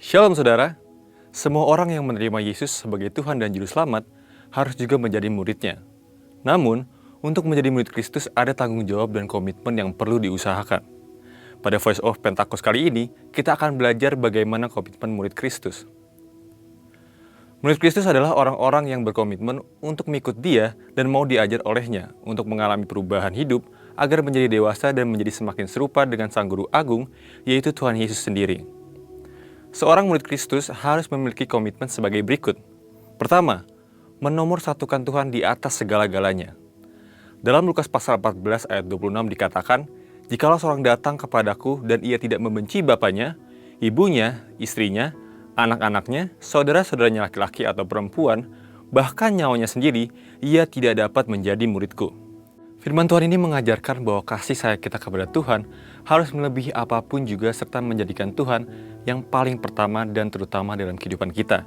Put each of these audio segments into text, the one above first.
Shalom saudara, semua orang yang menerima Yesus sebagai Tuhan dan Juru Selamat harus juga menjadi muridnya. Namun, untuk menjadi murid Kristus ada tanggung jawab dan komitmen yang perlu diusahakan. Pada Voice of Pentakos kali ini, kita akan belajar bagaimana komitmen murid Kristus. Murid Kristus adalah orang-orang yang berkomitmen untuk mengikut Dia dan mau diajar olehnya untuk mengalami perubahan hidup agar menjadi dewasa dan menjadi semakin serupa dengan Sang Guru Agung, yaitu Tuhan Yesus sendiri. Seorang murid Kristus harus memiliki komitmen sebagai berikut. Pertama, menomorsatukan Tuhan di atas segala-galanya. Dalam Lukas pasal 14 ayat 26 dikatakan, "Jikalau seorang datang kepadaku dan ia tidak membenci bapaknya, ibunya, istrinya, anak-anaknya, saudara-saudaranya laki-laki atau perempuan, bahkan nyawanya sendiri, ia tidak dapat menjadi muridku." Firman Tuhan ini mengajarkan bahwa kasih sayang kita kepada Tuhan harus melebihi apapun juga serta menjadikan Tuhan yang paling pertama dan terutama dalam kehidupan kita.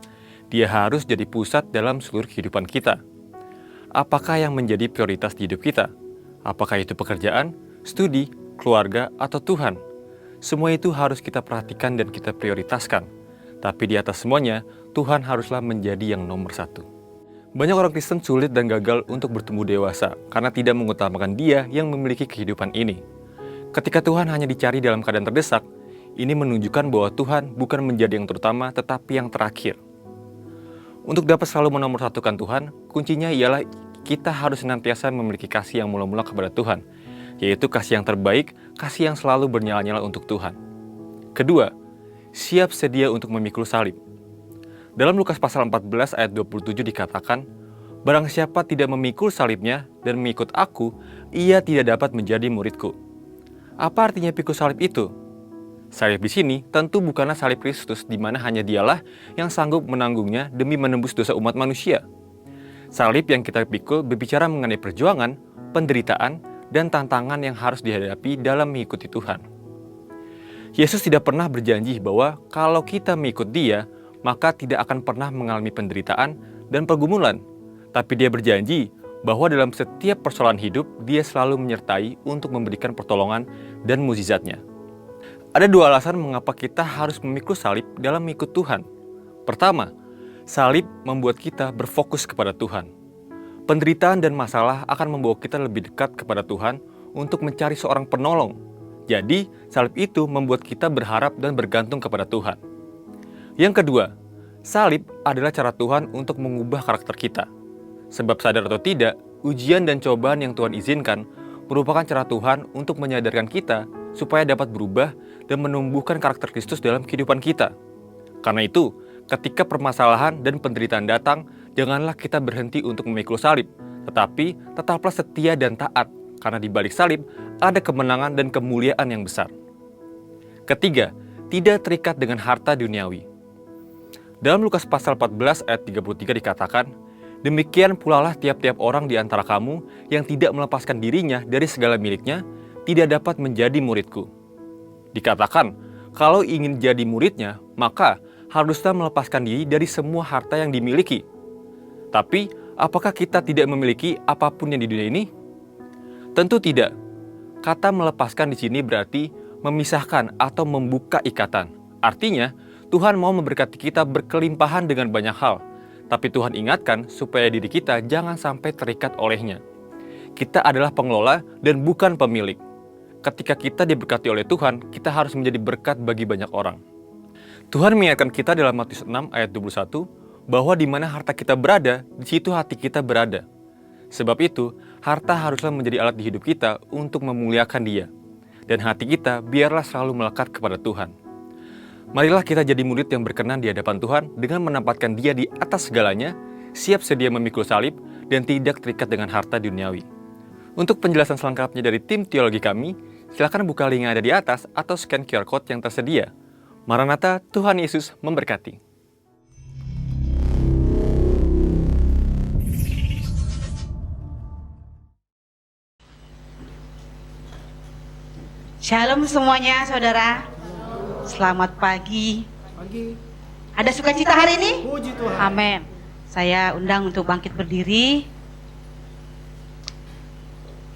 Dia harus jadi pusat dalam seluruh kehidupan kita. Apakah yang menjadi prioritas di hidup kita? Apakah itu pekerjaan, studi, keluarga, atau Tuhan? Semua itu harus kita perhatikan dan kita prioritaskan. Tapi di atas semuanya, Tuhan haruslah menjadi yang nomor satu. Banyak orang Kristen sulit dan gagal untuk bertumbuh dewasa karena tidak mengutamakan Dia yang memiliki kehidupan ini. Ketika Tuhan hanya dicari dalam keadaan terdesak, ini menunjukkan bahwa Tuhan bukan menjadi yang terutama tetapi yang terakhir. Untuk dapat selalu menomorsatukan Tuhan, kuncinya ialah kita harus senantiasa memiliki kasih yang mula-mula kepada Tuhan, yaitu kasih yang terbaik, kasih yang selalu bernyala-nyala untuk Tuhan. Kedua, siap sedia untuk memikul salib. Dalam Lukas pasal 14 ayat 27 dikatakan, "Barang siapa tidak memikul salibnya dan mengikut aku, ia tidak dapat menjadi muridku." Apa artinya pikul salib itu? Salib di sini tentu bukanlah salib Kristus di mana hanya Dialah yang sanggup menanggungnya demi menembus dosa umat manusia. Salib yang kita pikul berbicara mengenai perjuangan, penderitaan, dan tantangan yang harus dihadapi dalam mengikuti Tuhan. Yesus tidak pernah berjanji bahwa kalau kita mengikut Dia, maka tidak akan pernah mengalami penderitaan dan pergumulan. Tapi Dia berjanji bahwa dalam setiap persoalan hidup, Dia selalu menyertai untuk memberikan pertolongan dan mukjizat-Nya. Ada dua alasan mengapa kita harus memikul salib dalam mengikut Tuhan. Pertama, salib membuat kita berfokus kepada Tuhan. Penderitaan dan masalah akan membawa kita lebih dekat kepada Tuhan untuk mencari seorang penolong. Jadi, salib itu membuat kita berharap dan bergantung kepada Tuhan. Yang kedua, salib adalah cara Tuhan untuk mengubah karakter kita. Sebab sadar atau tidak, ujian dan cobaan yang Tuhan izinkan merupakan cara Tuhan untuk menyadarkan kita supaya dapat berubah dan menumbuhkan karakter Kristus dalam kehidupan kita. Karena itu, ketika permasalahan dan penderitaan datang, janganlah kita berhenti untuk memikul salib, tetapi tetaplah setia dan taat, karena di balik salib ada kemenangan dan kemuliaan yang besar. Ketiga, tidak terikat dengan harta duniawi. Dalam Lukas pasal 14 ayat 33 dikatakan, "Demikian pula lah tiap-tiap orang di antara kamu yang tidak melepaskan dirinya dari segala miliknya, tidak dapat menjadi muridku." Dikatakan, kalau ingin jadi muridnya, maka haruslah melepaskan diri dari semua harta yang dimiliki. Tapi, apakah kita tidak memiliki apapun yang di dunia ini? Tentu tidak. Kata melepaskan di sini berarti memisahkan atau membuka ikatan. Artinya, Tuhan mau memberkati kita berkelimpahan dengan banyak hal, tapi Tuhan ingatkan supaya diri kita jangan sampai terikat olehnya. Kita adalah pengelola dan bukan pemilik. Ketika kita diberkati oleh Tuhan, kita harus menjadi berkat bagi banyak orang. Tuhan mengingatkan kita dalam Matius 6 ayat 21, bahwa di mana harta kita berada, di situ hati kita berada. Sebab itu, harta haruslah menjadi alat di hidup kita untuk memuliakan Dia. Dan hati kita biarlah selalu melekat kepada Tuhan. Marilah kita jadi murid yang berkenan di hadapan Tuhan dengan menempatkan Dia di atas segalanya, siap sedia memikul salib, dan tidak terikat dengan harta duniawi. Untuk penjelasan selengkapnya dari tim teologi kami, silakan buka link yang ada di atas atau scan QR Code yang tersedia. Maranatha, Tuhan Yesus memberkati. Shalom semuanya, saudara. Selamat pagi. Ada sukacita hari ini? Puji Tuhan. Amin. Saya undang untuk bangkit berdiri.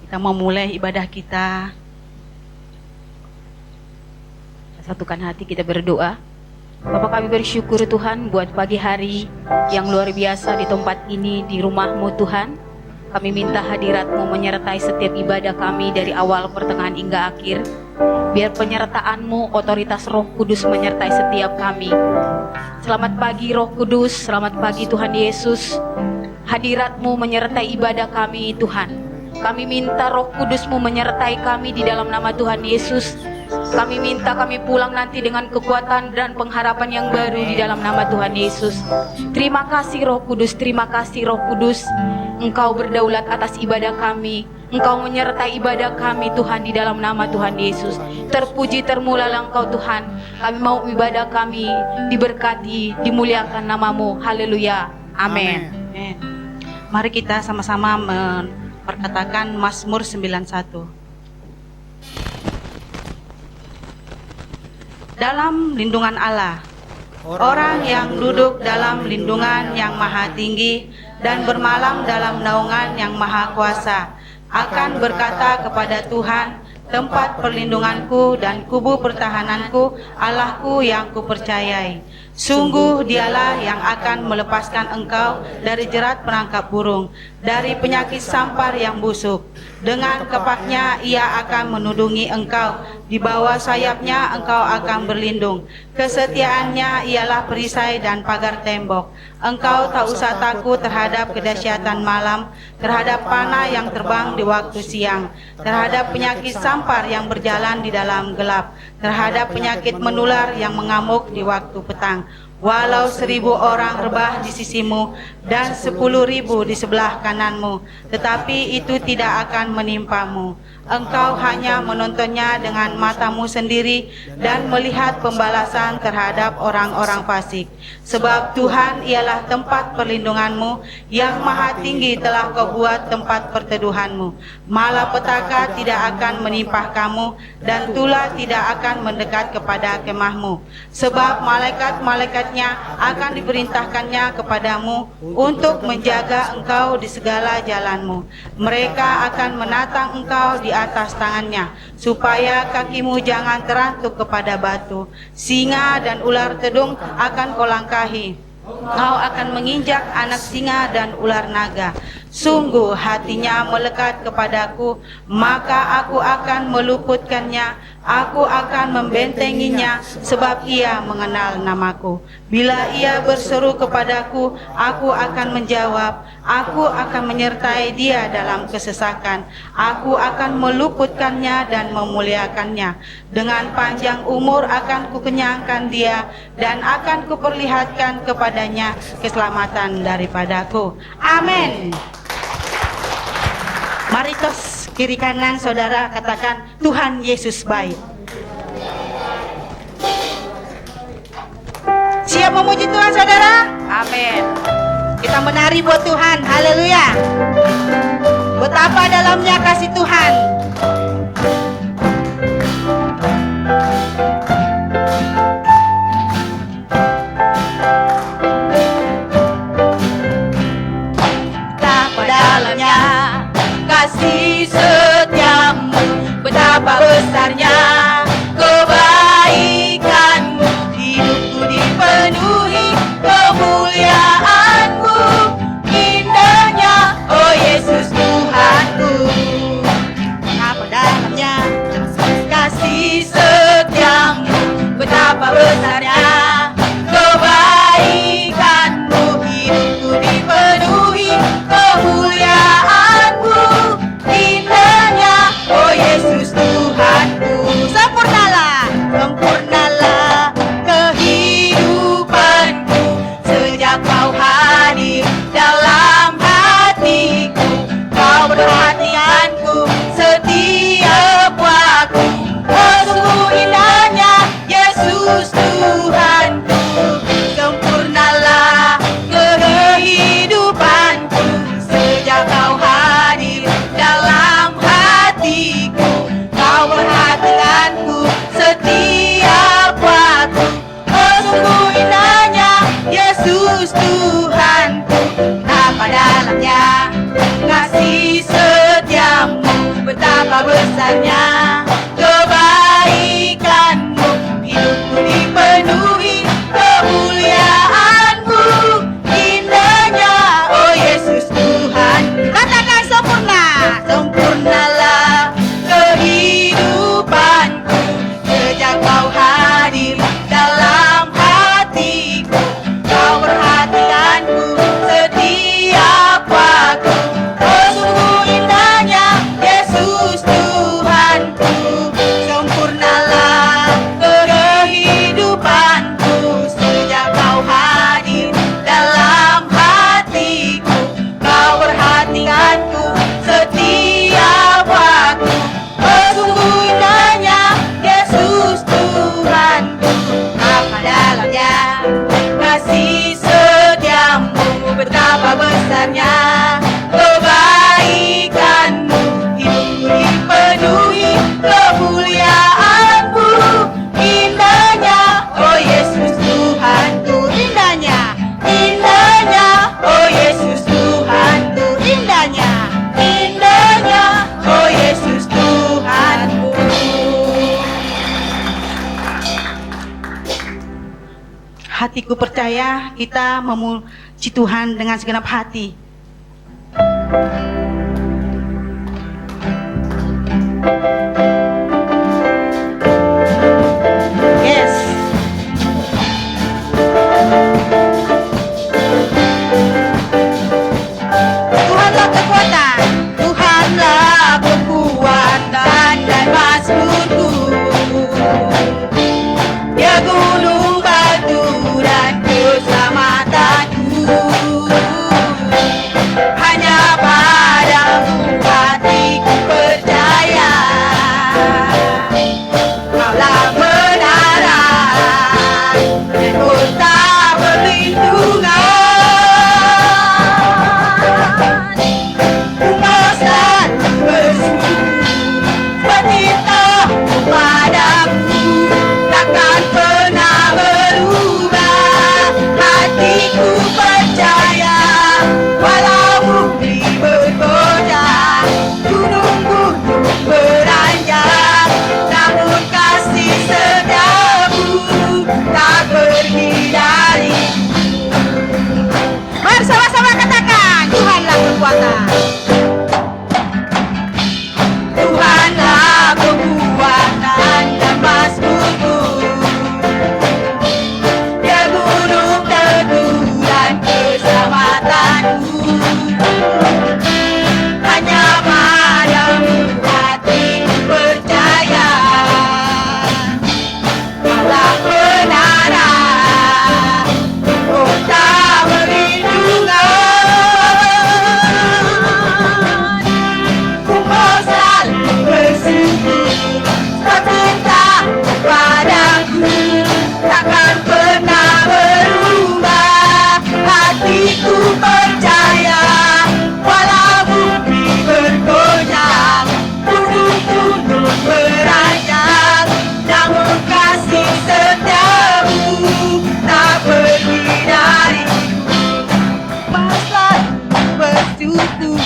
Kita mau mulai ibadah kita. Satukan hati, kita berdoa. Bapak, kami bersyukur Tuhan buat pagi hari yang luar biasa di tempat ini, di rumah-Mu Tuhan. Kami minta hadirat-Mu menyertai setiap ibadah kami dari awal, pertengahan hingga akhir. Biar penyertaan-Mu, otoritas Roh Kudus menyertai setiap kami. Selamat pagi Roh Kudus, selamat pagi Tuhan Yesus. Hadirat-Mu menyertai ibadah kami Tuhan. Kami minta Roh Kudus-Mu menyertai kami di dalam nama Tuhan Yesus. Kami minta kami pulang nanti dengan kekuatan dan pengharapan yang baru di dalam nama Tuhan Yesus. Terima kasih Roh Kudus, terima kasih Roh Kudus. Engkau berdaulat atas ibadah kami. Engkau menyertai ibadah kami Tuhan di dalam nama Tuhan Yesus. Terpuji termulalah Engkau Tuhan. Kami mau ibadah kami diberkati, dimuliakan nama-Mu. Haleluya. Amin. Amin. Mari kita sama-sama memperkatakan Mazmur 91. Dalam lindungan Allah, orang yang duduk dalam lindungan yang maha tinggi dan bermalam dalam naungan yang maha kuasa akan berkata kepada Tuhan, tempat perlindunganku dan kubu pertahananku, Allahku yang kupercayai. Sungguh dialah yang akan melepaskan engkau dari jerat perangkap burung, dari penyakit sampar yang busuk. Dengan kepaknya ia akan menudungi engkau, di bawah sayapnya engkau akan berlindung. Kesetiaannya ialah perisai dan pagar tembok. Engkau tak usah takut terhadap kedahsyatan malam, terhadap panah yang terbang di waktu siang, terhadap penyakit sampar yang berjalan di dalam gelap, terhadap penyakit menular yang mengamuk di waktu petang. Walau 1000 orang rebah di sisimu dan 10.000 di sebelah kananmu, tetapi itu tidak akan menimpamu. Engkau hanya menontonnya dengan matamu sendiri dan melihat pembalasan terhadap orang-orang fasik. Sebab Tuhan ialah tempat perlindunganmu, yang maha tinggi telah kau buat tempat perteduhanmu. Malapetaka tidak akan menimpa kamu, dan tulah tidak akan mendekat kepada kemahmu. Sebab malaikat-malaikatnya akan diperintahkannya kepadamu untuk menjaga engkau di segala jalanmu. Mereka akan menatang engkau di atas tangannya, supaya kakimu jangan terantuk kepada batu. Singa dan ular tedung akan kau langkahi. Kau akan menginjak anak singa dan ular naga. Sungguh hatinya melekat kepadaku, maka aku akan meluputkannya. Aku akan membentenginya, sebab ia mengenal namaku. Bila ia berseru kepadaku, aku akan menjawab. Aku akan menyertai dia dalam kesesakan. Aku akan meluputkannya dan memuliakannya. Dengan panjang umur akan kukenyangkan dia, dan akan kuperlihatkan kepadanya keselamatan daripadaku. Amin. Mari tos kiri kanan saudara katakan, Tuhan Yesus baik. Siap memuji Tuhan saudara? Amin. Kita menari buat Tuhan, haleluya. Betapa dalamnya kasih Tuhan. Betapa dalamnya kasih setiamu, betapa besarnya kebaikanmu. Hidupku dipenuhi kemuliaanmu, indahnya oh Yesus Tuhanku. Betapa dalamnya kasih setiamu, betapa besarnya kebaikanmu. Hidupku dipenuhi kemuliaanmu, indahnya oh Yesus Tuhanku. Sempurnalah, sempurnalah kehidupanku sejak kau hadir dalam hatiku. Kau perhatianku setiap waktu. Oh sungguh indahnya Yesus Tuhanku. Sempurnalah kehidupanku sejak kau hadir dalam hatiku. Kau perhatianku setiap waktu. Oh sungguh indahnya Yesus Tuhanku. Betapa dalamnya kasih setiamu, betapa besarnya kebaikanmu. Hidupku dipenuhi sebenarnya. Kebaikan-Mu hidup dipenuhi kemuliaan-Mu. Indahnya, oh Yesus Tuhanku, indahnya, indahnya, oh Yesus Tuhanku, indahnya, indahnya, oh Yesus Tuhanku. Hatiku percaya kita memuji Tuhan dengan segenap hati. Yes. Tuhanlah kekuatan, Tuhanlah kekuatan dan mazmurku. Dia gunung batu dan keselamatanku. Hanya padamu hatiku percaya. Kaulah menara dan kota perlindungan. Ku mau selalu bersyukur bercinta padamu, takkan pernah berubah. Hatiku percaya, walau bumi bergoyang, gunung-gunung beranjak, namun kasih setiamu tak pergi dariku. Mari sama-sama katakan, Tuhanlah kekuatan, Tuhanlah kekuatan dan mazmurku. Dia gunung teguh dan keselamatanku. Hanya padamu hatiku percaya. Kaulah menara, kota perlindungan. Ku mau selalu bersyukur bercinta padaku, takkan pernah berubah. Hatiku percaya, walau bumi bergoyang, gunung-gunung beranjak, namun kasih setiamu tak pergi dariku. Selalu bersyukur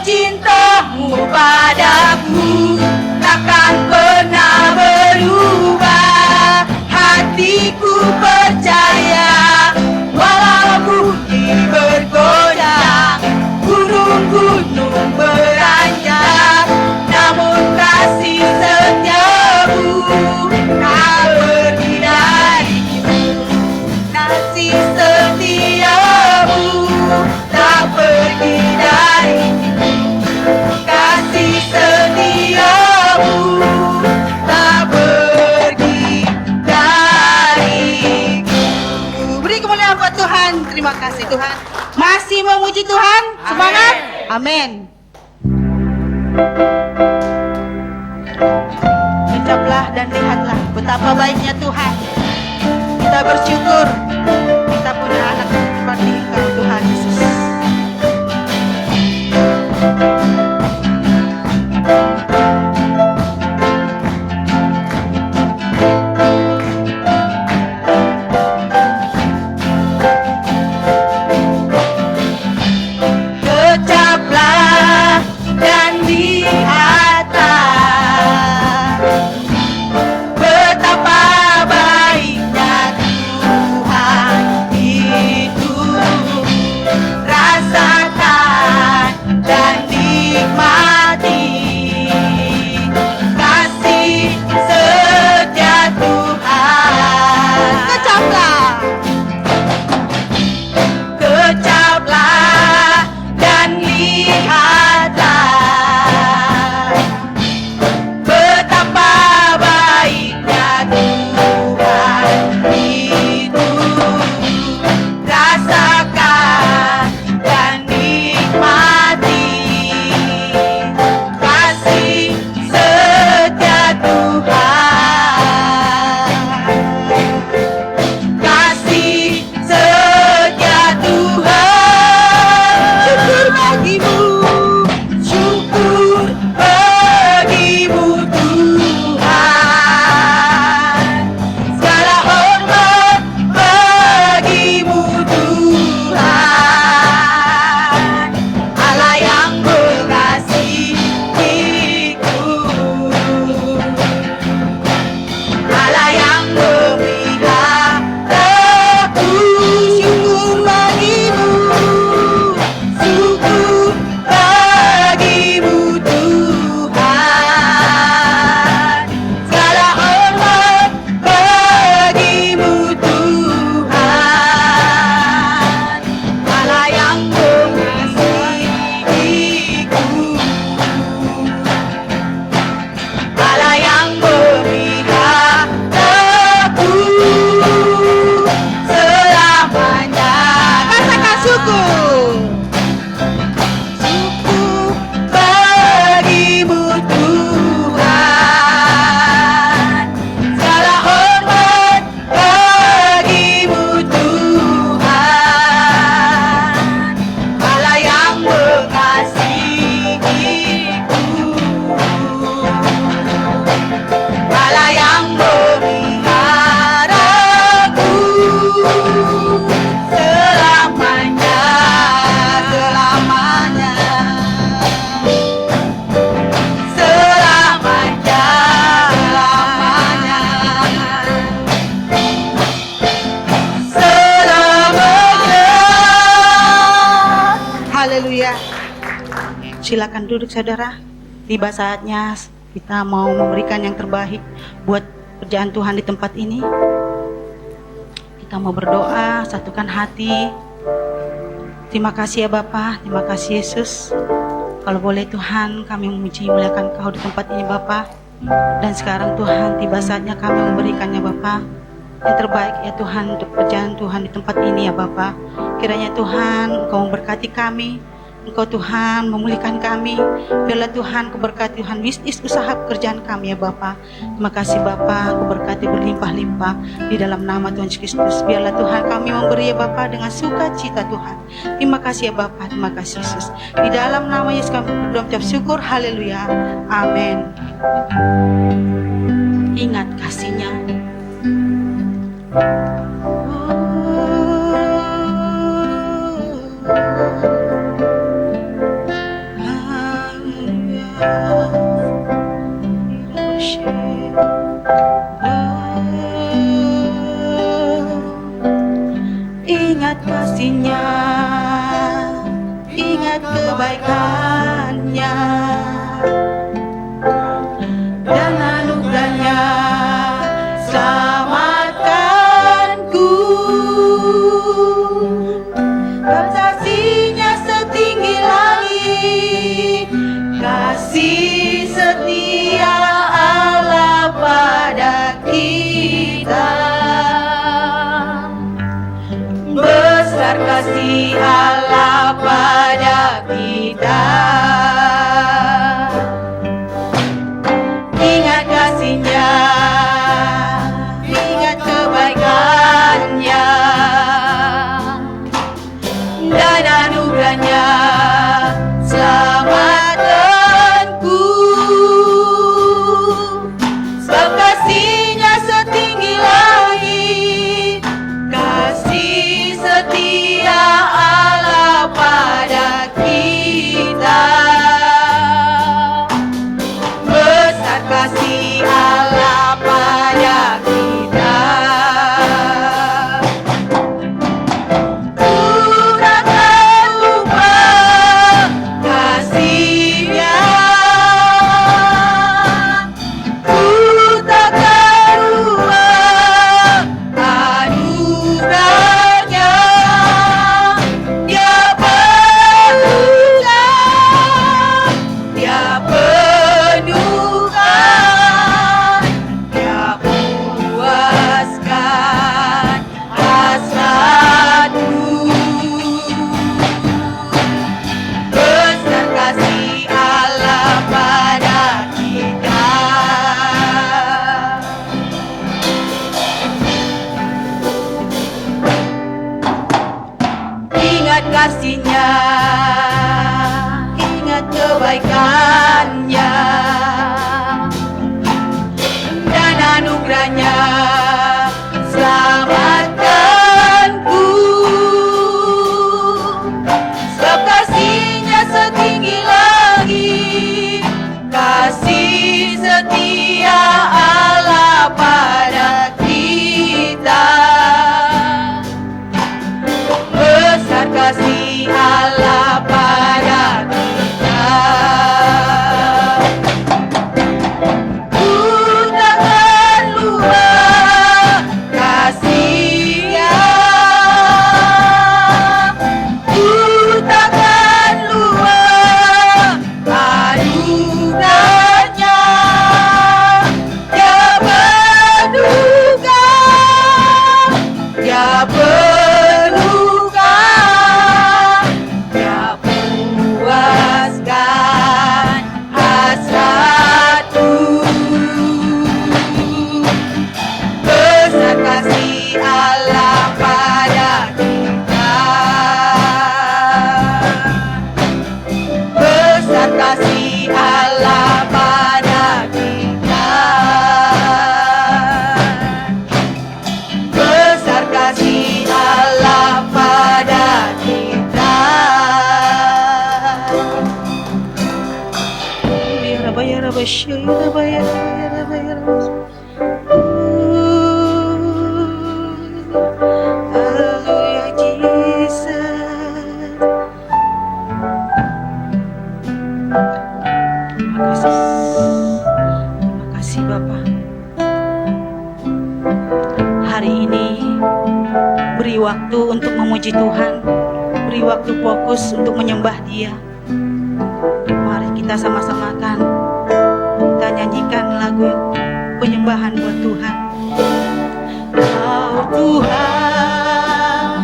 cintamu padaku, takkan pernah berubah. Hatiku percaya, walau bumi bergoyang, gunung-gunung beranjak, namun kasih setiamu tak pergi dariku. Kasih setiamu tak pergi dariku. Kasih setiamu tak pergi dariku. Beri kemuliaan buat Tuhan. Terima kasih Tuhan. Masih memuji Tuhan. Semangat. Amin. Ucaplah dan lihatlah betapa baiknya Tuhan. Kita bersyukur kita punya anak seperti Engkau, Tuhan Yesus. Kecaplah dan lihatlah betapa baiknya Tuhan. Haleluya. Silakan duduk saudara. Tiba saatnya kita mau memberikan yang terbaik buat pekerjaan Tuhan di tempat ini. Kita mau berdoa, satukan hati. Terima kasih ya Bapa, terima kasih Yesus. Kalau boleh Tuhan, kami memuji muliakan Kau di tempat ini Bapa. Dan sekarang Tuhan, tiba saatnya kami memberikannya Bapa. Yang terbaik ya Tuhan untuk pekerjaan Tuhan di tempat ini ya Bapa. Kiranya Tuhan Engkau memberkati kami, Engkau Tuhan memulihkan kami. Biarlah Tuhan Kau berkati Tuhan bisnis usaha pekerjaan kami ya Bapa. Terima kasih Bapa, Kau berkati berlimpah-limpah di dalam nama Tuhan Yesus Kristus. Biarlah Tuhan kami memberi ya Bapa dengan sukacita Tuhan. Terima kasih ya Bapa, terima kasih Yesus. Di dalam nama Yesus kami berdoa mengucap syukur. Haleluya. Amin. Ingat kasih-Nya. Ingat kasih-Nya, ingat kebaikan-Nya dan anugerah-Nya. Selamatkanku, kasih-Nya setinggi langit, kasih setia Allah pada kita. Besar kasih Allah pada kita. Ingat kasih-Nya, ingat kebaikan-Nya dan anugerah-Nya. Selamatkanku, sebab kasih-Nya setinggi langit, kasih setia Allah pada kita. Besar kasih Allah pada kita. Ku takkan lupa kasih-Nya, ku takkan lupa anugerah-Nya. Dia penuhkan, Dia penuhkan, Dia puaskan hasratku. Besar kasih Allah pada kita. Ingat kasih-Nya, ingat kebaikan-Nya dan anugerah-Nya. Selamatkanku, sebab kasih-Nya setinggi langit, kasih setia Allah pada kita. Besar kasih Allah pada kita. Ku takkan lupa kasih-Nya, ku takkan lupa anugerah-Nya. Dia penuhkan, Dia penuhkan, Dia puaskan hasratku. Besar kasih Allah pada kita. Besar kasih Allah pada kita. Besar kasih Allah pada kita. Haleluya, Jesus. waktu untuk memuji Tuhan, beri waktu fokus untuk menyembah Dia. Mari kita sama-samakan, kita nyanyikan lagu penyembahan buat Tuhan. Kau Tuhan,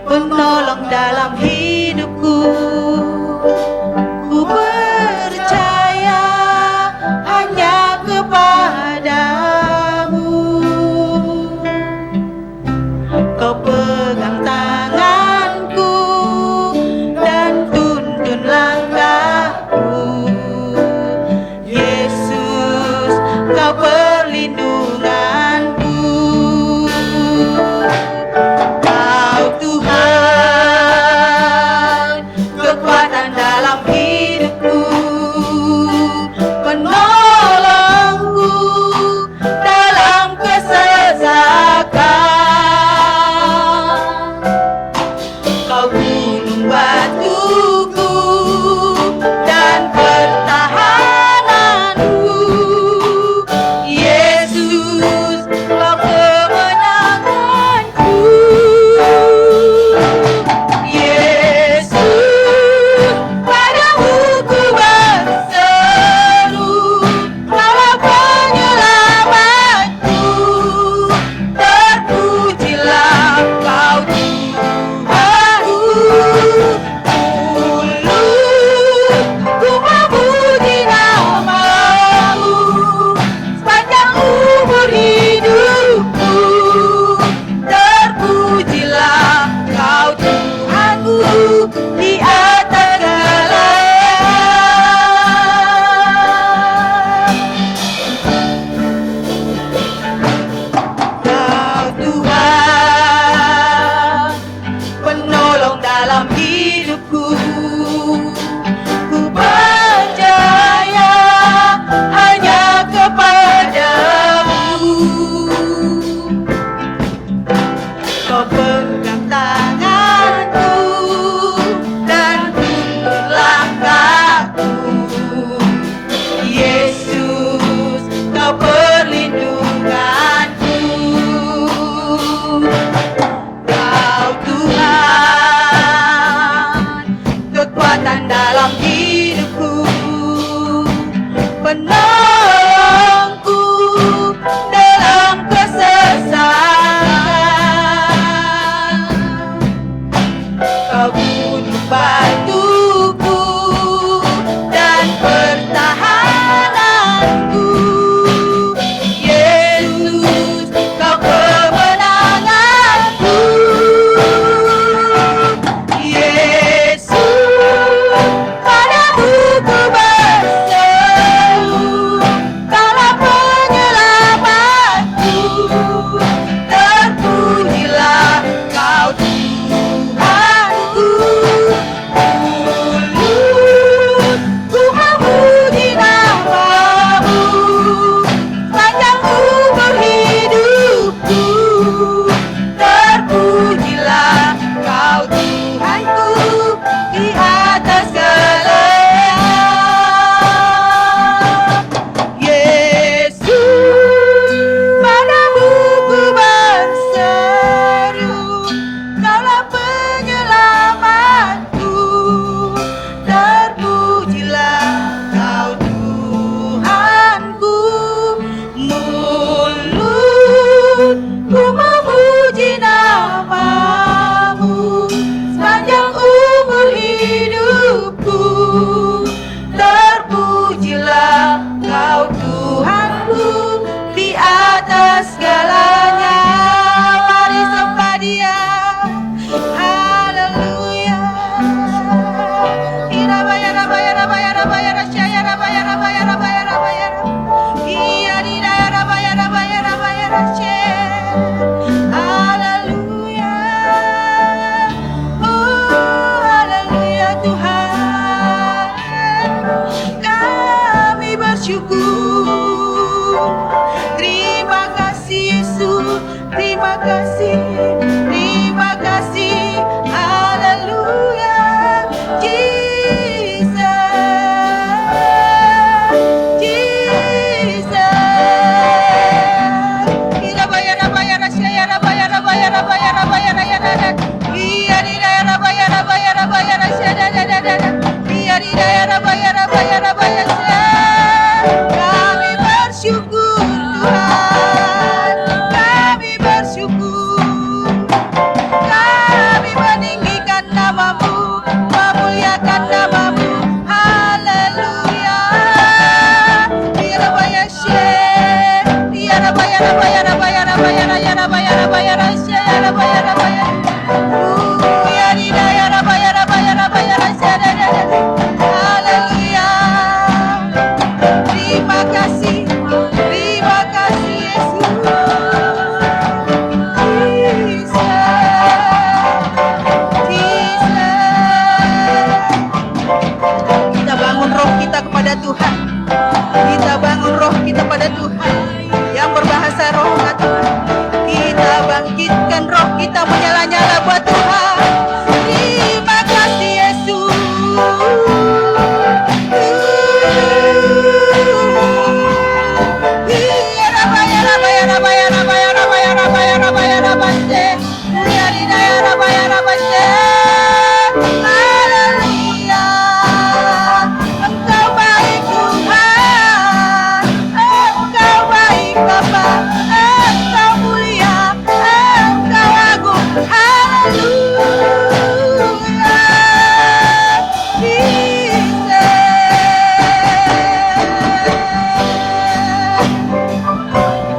penolong dalam hidupku, ku percaya hanya kepadamu. Kau pegang tanganku dan tuntun langkahku. Yesus, Kau perlindunganku. Kau Tuhan, kekuatan dalam hidupku, penolongku dalam kesesakan. Kau gunung batuku dan pertahananku. Yesus, Kau kemenanganku. Yesus, padamu ku berseru, Kaulah penyelamatku. Terpujilah Kau Tuhanku. Ku memuji nama-Mu sepanjang umur hidupku. Terpujilah Kau Tuhanku di atas segala. Kau Tuhan, penolong dalam hidupku, ku percaya hanya kepadamu. Kau pegang tanganku dan tuntun langkahku. Yesus, Kau perlindunganku. Kau Tuhan, kekuatan dalam hidupku, penolongku dalam kesesakan. Kau gunung batuku dan pertahananku. Yesus, Kau kemenanganku. Yesus, padamu ku berseru, Kaulah penyelamatku. Terpujilah Kau Tuhanku. Ku memuji nama-Mu sepanjang umur hidupku. Terpujilah Kau Tuhanku di atas segalanya. Yesus, padamu ku berseru, Kaulah penyelamatku. Terpujilah Kau Tuhanku. Mulutku memuji nama-Mu sepanjang umur hidupku. Terpujilah Kau Tuhanku di atas segalanya. Mari sembah Dia. Haleluya. Irabaya rabaya rabaya rabaya rasyaya rabaya rabaya rabaya rabaya. Iya didaya rabaya rabaya rabaya rasyaya. Haleluya. Oh, haleluya Tuhan. Kami bersyukur. Terima kasih Yesus. Terima kasih. Terima kasih. Haleluya. Jesus. Jesus. Irabaya rabaya rasyaya rabaya rabaya Kami bersyukur Tuhan, kami bersyukur. Kami meninggikan namamu, memuliakan namamu. Haleluya. Haleluya. Terima kasih Yesus. Kita bangun roh kita kepada Tuhan. Kita bangun roh kita pada Tuhan. Yang berbahasa roh Tuhan. Kita bangkitkan roh kita menyala-nyala buat Tuhan. Terima kasih Yesus. Haleluya. Engkau baik Tuhan, Engkau baik Bapa, Engkau mulia, Engkau agung. Haleluya.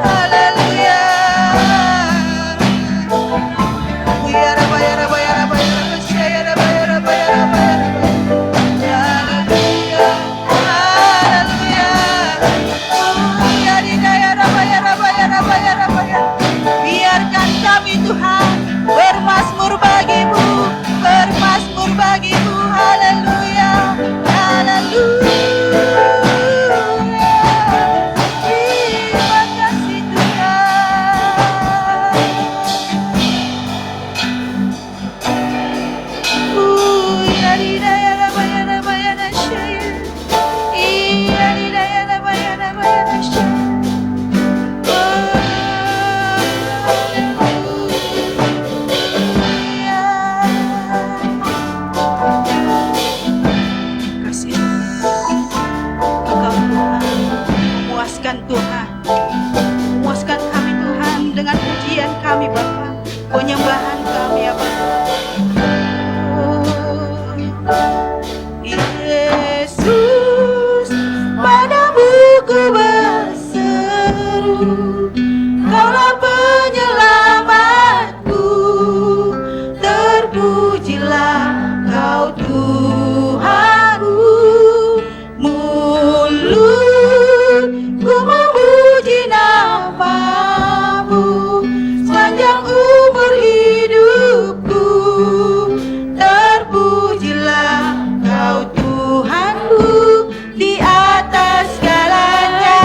Haleluya. Biarkan kami Tuhan bermazmur bagimu, bermazmur bagimu. Haleluya, haleluya. Terima kasih Tuhan. Tuhan, puaskan kami Tuhan dengan pujian kami Bapa, penyembahan kami ya Bapa. Yesus, padamu ku berseru, Kaulah penyelamatku, terpujilah Kau Tuhanku. Mulutku memuji namamu sepanjang umur hidupku, terpujilah Kau Tuhanku di atas segalanya.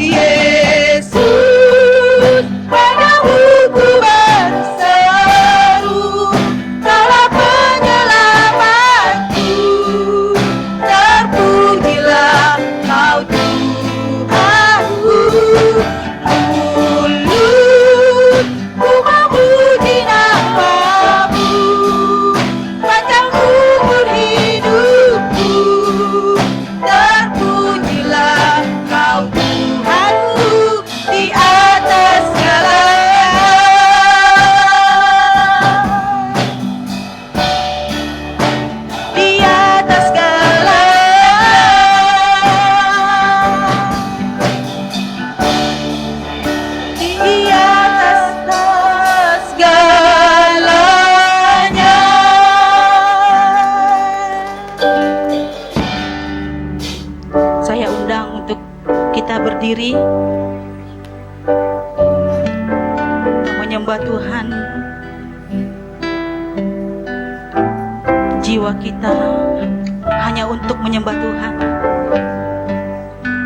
Yesus, padamu ku berseru, Kaulah penyelamatku, terpujilah Kau Tuhanku. Mulutku memuji namamu sepanjang umur hidupku, terpujilah Kau Tuhanku di atas segalanya. Di atas segalanya. Saya undang untuk kita berdiri menyembah Tuhan. Jiwa kita hanya untuk menyembah Tuhan.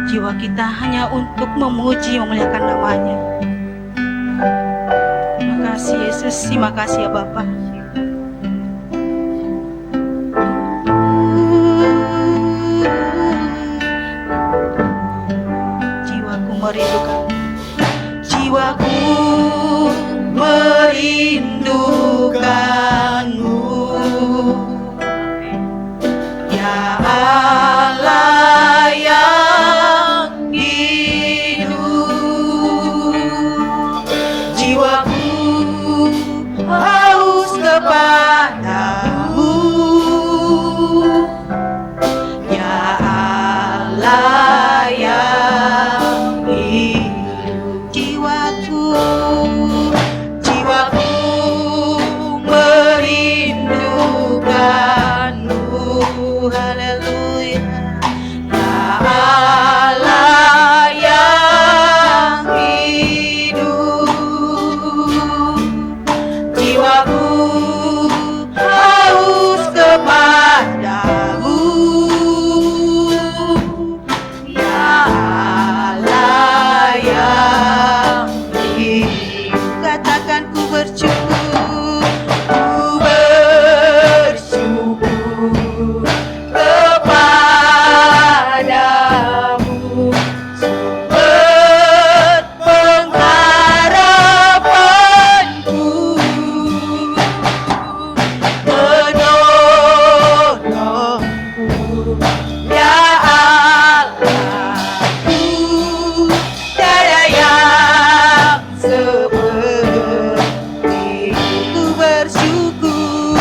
Jiwa kita hanya untuk memuji, memuliakan namanya. Terima kasih Yesus, terima kasih ya Bapa. Jiwaku merindukan, jiwaku merindukanmu. Ya Allah yang hidup, jiwaku haus kepadamu. Ya Allah yang hidup, jiwaku merindukanmu. Haleluya. Ya Allah yang hidup, jiwaku haus kepadamu. Ya Allah yang hidup, katakan ku bersyukur, ku bersyukur kepadamu, sumber pengharapanku, menolongku. Ya Allahku, tiada yang seperti ku bersyukur,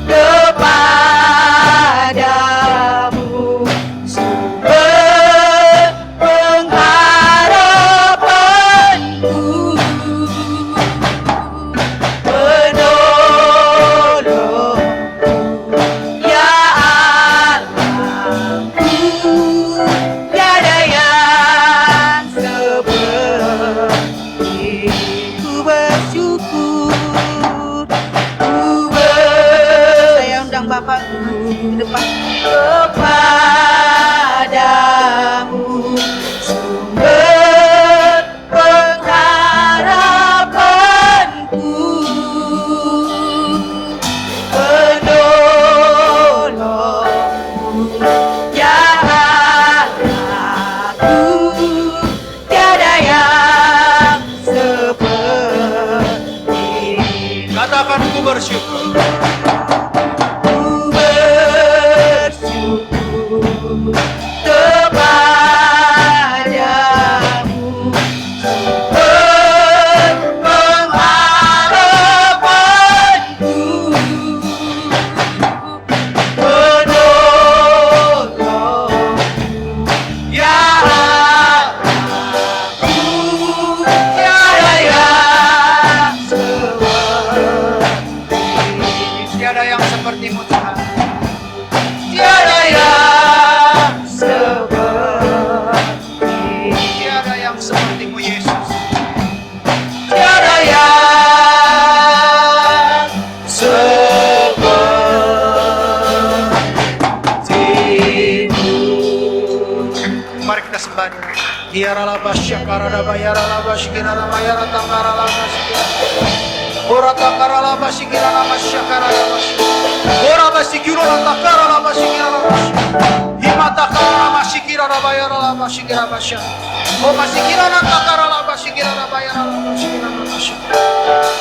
kepadamu, sumber pengharapanku, menolongku. Ya Allahku, tiada yang seperti ku bersyukur, saya undang Bapak ke depan. Kepadamu, sumber pengharapanku, penolongku. Ya Allahku, tiada yang seperti. Katakan ku bersyukur. Ku bersyukur kepadamu, sumber pengharapanku, penolongku. Ya Allahku, tiada yang seperti. Tiada yang sepertimu Tuhan. Tiada yang seperti. Tiada yang sepertimu Yesus. Tiada yang sepertimu. Mari kita sembah. Diarala basyakara da bayara la basyikira la bayara tangara la basyikira. Ora tangara la basyikira la basyakara la basyikira. Ora basyikira la takara la basyikira la basyikira. Himata kara la basyikira la bayara la basyikira basyakara. O basyikira la takara la basyikira la bayara la basyikira la basyikira.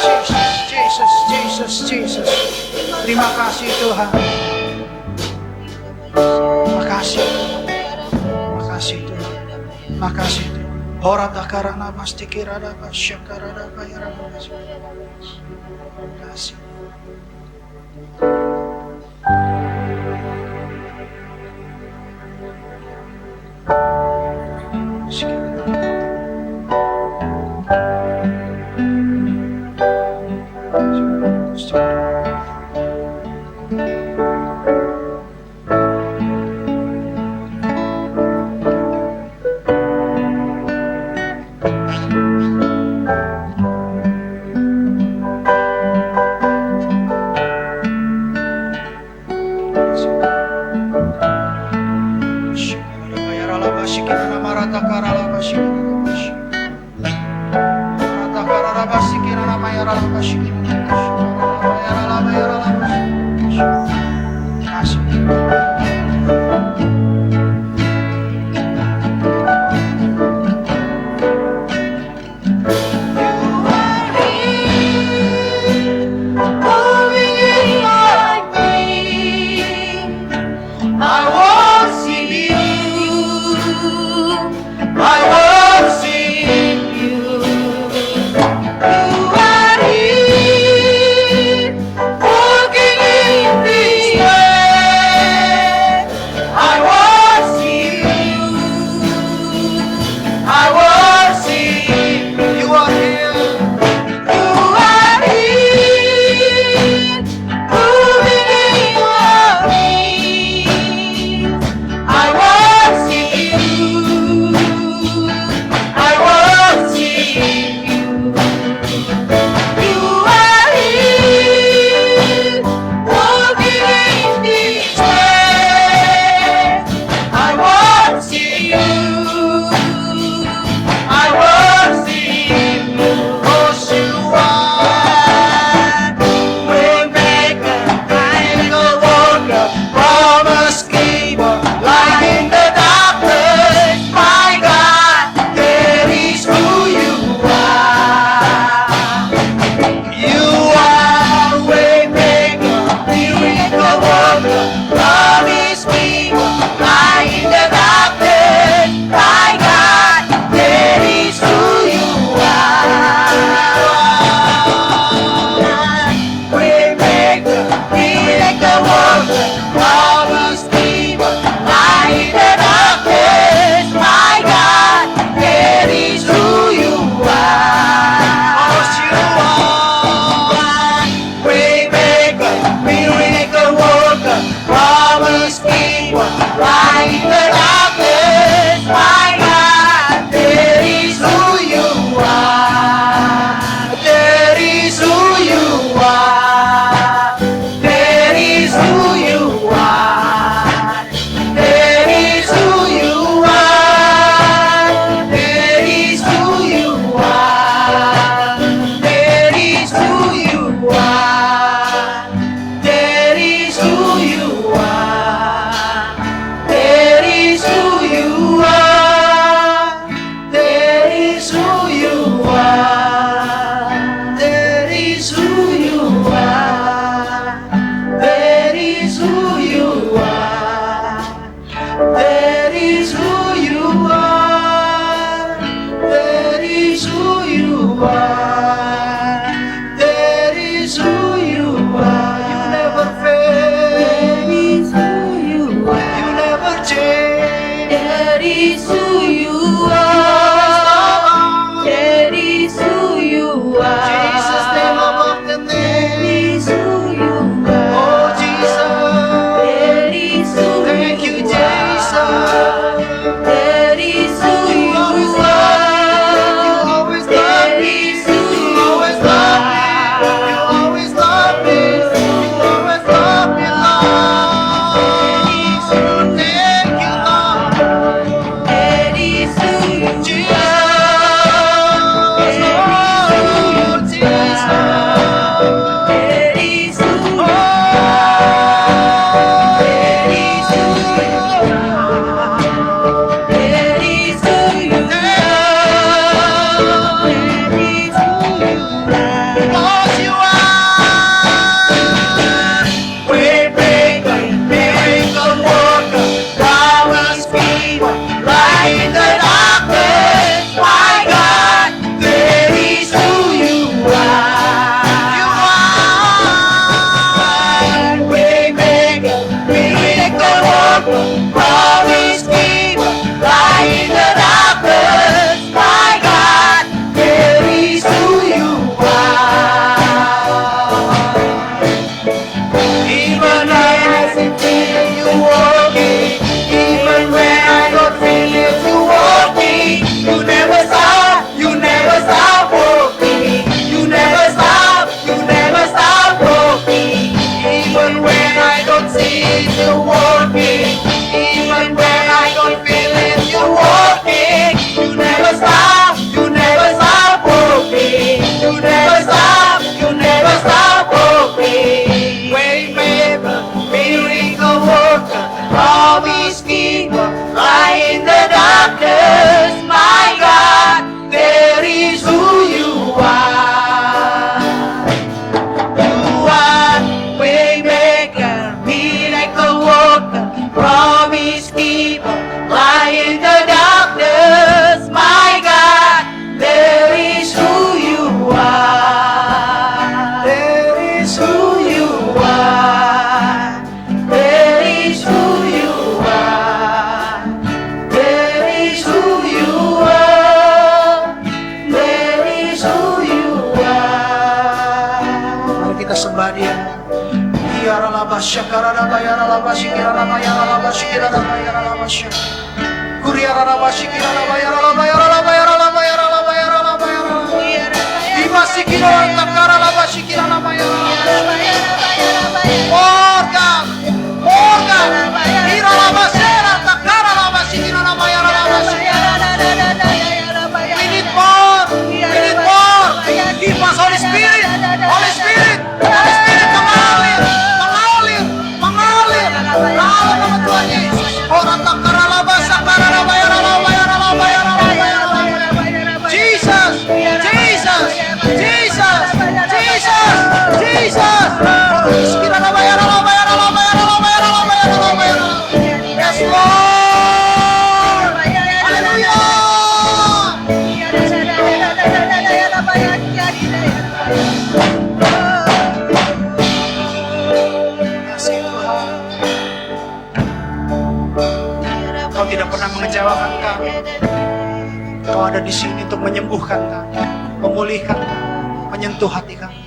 Jesus, Jesus, Jesus, Jesus. Terima kasih Tuhan. Makasih Tuhan. Makasih Tuhan. Makasih Tuhan. Ora takarana mastikira da basyakara da bayara la basyikira. Makasih. are. That is who you are. You never fail. That is who you are. You never change. That is who you You are. always love. That is who you are. Jesus, name above the That name. is who you are. Oh Jesus, That is who thank you, you Jesus. are. That is who You you always love me. You are. always love That me. is who You you always love me. You are. always love me. You always love me, Lord. Thank you, Lord. That is who you Jesus. are. Oh, Jesus. That is who you Oh, That is who you are. That is who you are. That is who you are. because you are Waymaker, miracle worker, promise keeper, light in the darkness. My God, that is who you are. You are Waymaker, miracle worker, promise keeper, light in the darkness. My God, that is who you are. Even when I feel you walking, even when I don't feel it, you walking. You never stop walking. You never stop walking. Even when I don't see it, you walking. Even when I don't feel it, you walking. You never stop walking. You never stop walking. Waymaker, miracle worker, promise keeper, light in the darkness. My God, that is who you are. You are Waymaker, miracle worker, promise keeper, light in the darkness. My God, that is who you are. That is who you are. That is who you are. That is who you are. That is who you are. Mari kita sembah Dia. Tiara laba syakara laba yara laba shikira laba yara laba shikira laba yara laba syakara. Kuriara laba shikira laba yara laba yara laba yara laba yara laba yara laba yara. Dimasikiro takara laba shikira laba yara laba. Orga, orga. Ira laba sera takara laba shikira laba yara laba shikira. We need more. We need more. Give us Holy Spirit. Holy Spirit. Holy Spirit mengalir. Mengalir. Mengalir. Lalu nama Tuhan Yesus. Orang takara laba sakara laba yara laba yara laba yara laba yara laba. Jesus. Jesus. Jesus. Jesus. Jesus. Sekira laba yara laba yara laba yara laba yara laba yara laba yara. Yes, Lord. Hallelujah. Kasih Tuhan. Kau tidak pernah mengecewakan kami. Kau ada di sini untuk menyembuhkan kami, memulihkan kami, menyentuh hati kami.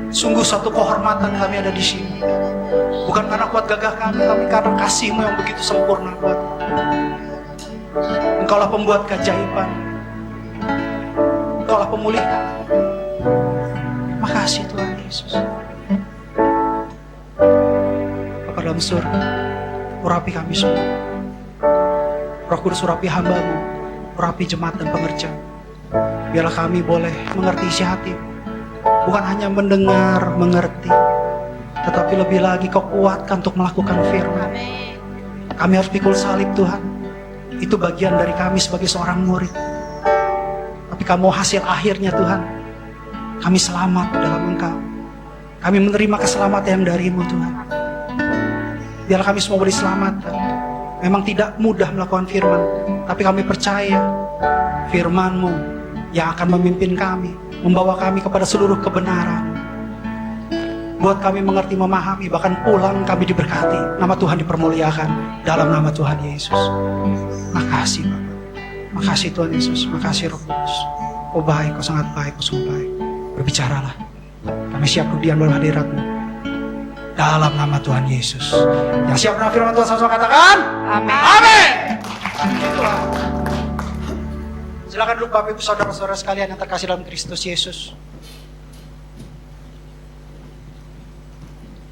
Sungguh satu kehormatan kami ada di sini. Bukan karena kuat gagah kami, tapi karena kasih-Mu yang begitu sempurna buat kami. Engkaulah pembuat keajaiban. Engkaulah pemulih kami. Makasih Tuhan Yesus. Bapa dalam surga, urapi kami semua. Roh Kudus urapi hamba-Mu, urapi jemaat dan pengerja. Biarlah kami boleh mengerti isi hati, bukan hanya mendengar, mengerti, tetapi lebih lagi Kau kuatkan untuk melakukan firman. Kami harus pikul salib Tuhan. Itu bagian dari kami sebagai seorang murid. Tapi Kamu hasil akhirnya Tuhan, kami selamat dalam Engkau. Kami menerima keselamatan yang dari-Mu Tuhan. Biarlah kami semua boleh diselamatkan. Memang tidak mudah melakukan firman, tapi kami percaya firman-Mu yang akan memimpin kami, membawa kami kepada seluruh kebenaran. Buat kami mengerti, memahami, bahkan pulang kami diberkati. Nama Tuhan dipermuliakan dalam nama Tuhan Yesus. Makasih Bapak. Makasih Tuhan Yesus. Makasih Roh Kudus. Oh baik, kau sangat baik, kau sungguh baik. Berbicaralah. Kami siap duduk di dalam hadirat-Mu. Dalam nama Tuhan Yesus. Yang siap menerima firman Tuhan sama-sama katakan. Amin. Amin. Itulah. Silakan duduk Bapak Ibu Saudara-saudara sekalian yang terkasih dalam Kristus Yesus.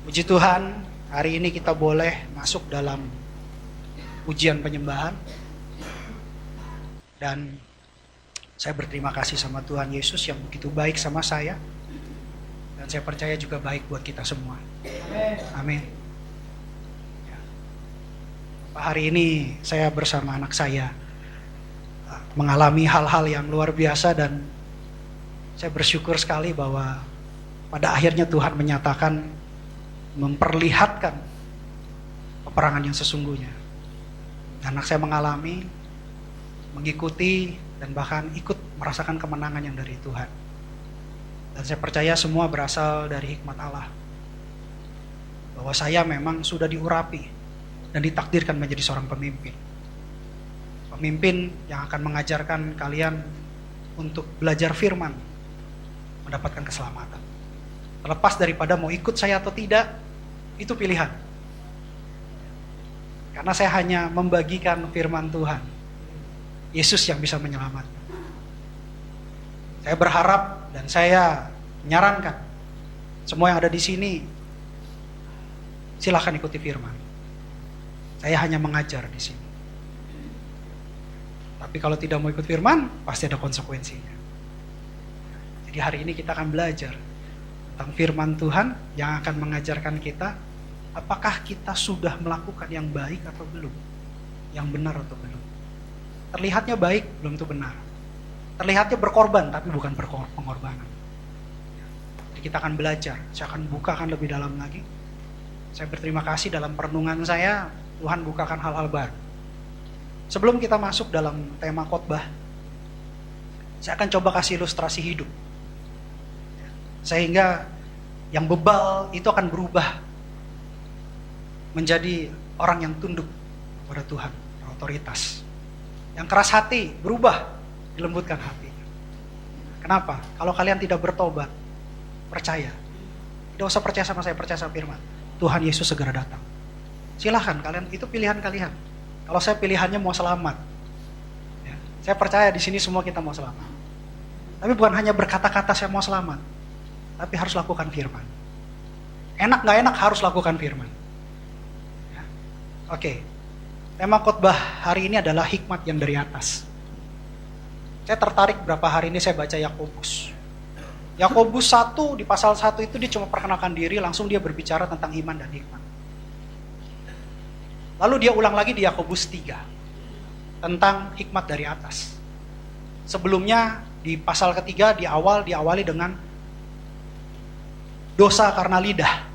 Puji Tuhan, hari ini kita boleh masuk dalam ujian penyembahan. Dan saya berterima kasih sama Tuhan Yesus yang begitu baik sama saya. Dan saya percaya juga baik buat kita semua. Amin. Ya. Hari ini saya bersama anak saya mengalami hal-hal yang luar biasa dan saya bersyukur sekali bahwa pada akhirnya Tuhan menyatakan, memperlihatkan peperangan yang sesungguhnya. Anak saya mengalami, mengikuti, dan bahkan ikut merasakan kemenangan yang dari Tuhan. Dan saya percaya semua berasal dari hikmat Allah. Bahwa saya memang sudah diurapi dan ditakdirkan menjadi seorang pemimpin. Pemimpin yang akan mengajarkan kalian untuk belajar firman, mendapatkan keselamatan. Terlepas daripada mau ikut saya atau tidak, itu pilihan. Karena saya hanya membagikan firman Tuhan. Yesus yang bisa menyelamatkan. Saya berharap dan saya menyarankan semua yang ada di sini, silakan ikuti firman. Saya hanya mengajar di sini. Tapi kalau tidak mau ikut firman, pasti ada konsekuensinya. Jadi hari ini kita akan belajar tentang firman Tuhan yang akan mengajarkan kita apakah kita sudah melakukan yang baik atau belum, yang benar atau belum. Terlihatnya baik, belum tentu benar. Terlihatnya berkorban, tapi bukan pengorbanan. Jadi kita akan belajar, saya akan bukakan lebih dalam lagi. Saya berterima kasih dalam perenungan saya, Tuhan bukakan hal-hal baru. Sebelum kita masuk dalam tema khotbah, saya akan coba kasih ilustrasi hidup. Sehingga yang bebal itu akan berubah menjadi orang yang tunduk kepada Tuhan, otoritas. Yang keras hati berubah, dilembutkan hati. Kenapa? Kalau kalian tidak bertobat, percaya. Tidak usah percaya sama saya, percaya sama firman. Tuhan Yesus segera datang. Silahkan kalian, itu pilihan kalian. Kalau saya pilihannya mau selamat. Ya, saya percaya di sini semua kita mau selamat. Tapi bukan hanya berkata-kata saya mau selamat, tapi harus lakukan firman. Enak gak enak harus lakukan firman. Ya. Oke. Tema khotbah hari ini adalah hikmat yang dari atas. Saya tertarik berapa hari ini saya baca Yakobus. Yakobus 1 di pasal 1 itu dia cuma perkenalkan diri, langsung dia berbicara tentang iman dan hikmat. Lalu dia ulang lagi di Yakobus 3 tentang hikmat dari atas. Sebelumnya di pasal ketiga diawali dengan dosa karena lidah.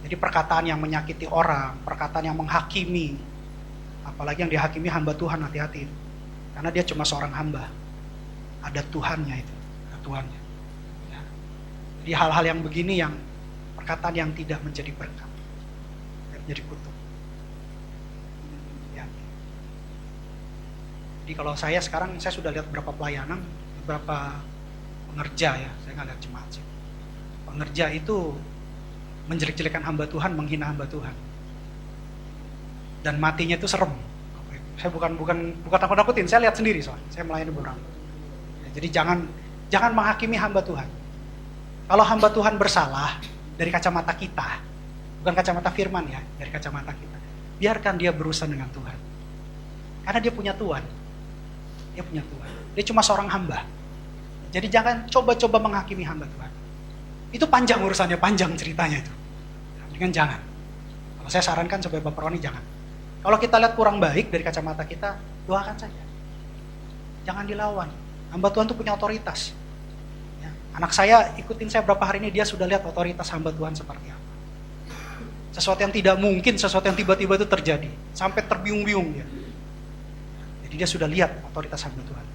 Jadi perkataan yang menyakiti orang, perkataan yang menghakimi, apalagi yang dihakimi hamba Tuhan, hati-hati. Karena dia cuma seorang hamba. Ada Tuhannya itu, ada Tuhannya. Ya. Jadi hal-hal yang begini yang perkataan yang tidak menjadi berkat, menjadi kutuk. Ya. Jadi kalau saya sekarang, saya sudah lihat beberapa pelayanan, beberapa pengerja ya, saya nggak lihat jemaat sih. Pengerja itu menjelek-jelekan hamba Tuhan, menghina hamba Tuhan. Dan matinya itu serem. Saya bukan takut-takutin, saya lihat sendiri soalnya. Saya melayani beberapa. Ya, jadi jangan menghakimi hamba Tuhan. Kalau hamba Tuhan bersalah dari kacamata kita, bukan kacamata firman ya, dari kacamata kita. Biarkan dia berurusan dengan Tuhan. Karena dia punya Tuhan. Dia punya Tuhan. Dia cuma seorang hamba. Jadi jangan coba-coba menghakimi hamba Tuhan. Itu panjang urusannya, panjang ceritanya itu. Dengan jangan. Kalau saya sarankan sebagai Bapak Roni jangan. Kalau kita lihat kurang baik dari kacamata kita, doakan saja. Jangan dilawan. Hamba Tuhan itu punya otoritas. Ya. Anak saya ikutin saya berapa hari ini, dia sudah lihat otoritas hamba Tuhan seperti apa. Sesuatu yang tidak mungkin, sesuatu yang tiba-tiba itu terjadi. Sampai terbiung-biung dia. Jadi dia sudah lihat otoritas hamba Tuhan.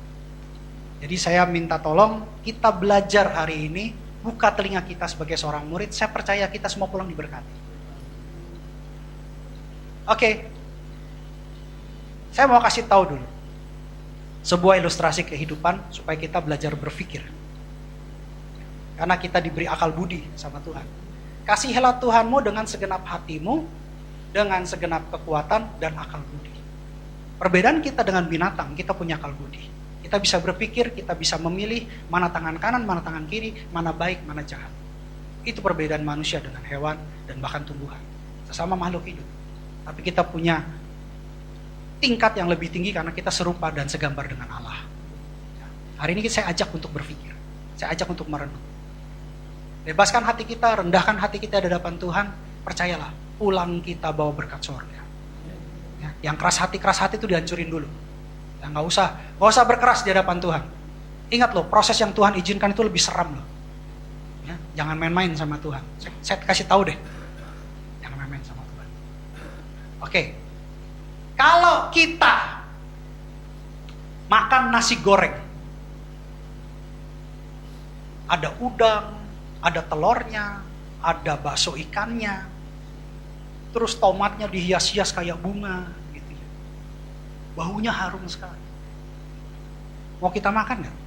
Jadi saya minta tolong kita belajar hari ini, buka telinga kita sebagai seorang murid. Saya percaya kita semua pulang diberkati. Oke. Saya mau kasih tahu dulu sebuah ilustrasi kehidupan supaya kita belajar berpikir. Karena kita diberi akal budi sama Tuhan. Kasihilah Tuhanmu dengan segenap hatimu, dengan segenap kekuatan dan akal budi. Perbedaan kita dengan binatang, kita punya akal budi. Kita bisa berpikir, kita bisa memilih mana tangan kanan, mana tangan kiri, mana baik, mana jahat. Itu perbedaan manusia dengan hewan dan bahkan tumbuhan. Sesama makhluk hidup. Tapi kita punya tingkat yang lebih tinggi karena kita serupa dan segambar dengan Allah. Hari ini saya ajak untuk berpikir. Saya ajak untuk merenung. Bebaskan hati kita, rendahkan hati kita di hadapan Tuhan. Percayalah, pulang kita bawa berkat surga. Yang keras hati itu dihancurin dulu. Nggak usah berkeras di hadapan Tuhan. Ingat loh, proses yang Tuhan izinkan itu lebih seram loh. Ya, jangan main-main sama Tuhan. Saya kasih tahu deh. Jangan main-main sama Tuhan. Oke. Kalau kita makan nasi goreng, ada udang, ada telurnya, ada bakso ikannya, terus tomatnya dihias-hias kayak bunga. Baunya harum sekali. Mau kita makan nggak?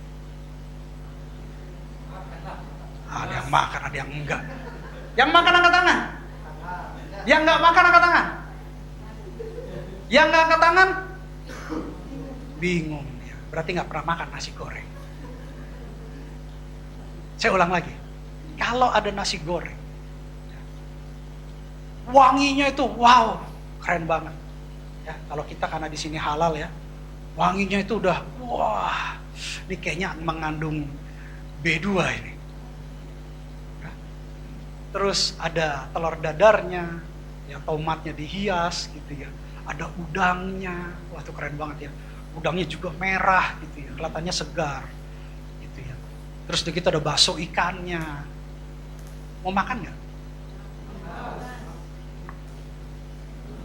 Ada yang makan, ada yang enggak. Yang makan angkat tangan. Yang enggak makan angkat tangan. Yang enggak angkat tangan, bingung ya. Berarti nggak pernah makan nasi goreng. Saya ulang lagi. Kalau ada nasi goreng, wanginya itu wow, keren banget. Ya, kalau kita karena di sini halal ya, wanginya itu udah wah, ini kayaknya mengandung B2 ini. Ya. Terus ada telur dadarnya, ya tomatnya dihias gitu ya. Ada udangnya, wah itu keren banget ya. Udangnya juga merah gitu ya, kelihatannya segar gitu ya. Terus di kita ada bakso ikannya. Mau makan nggak?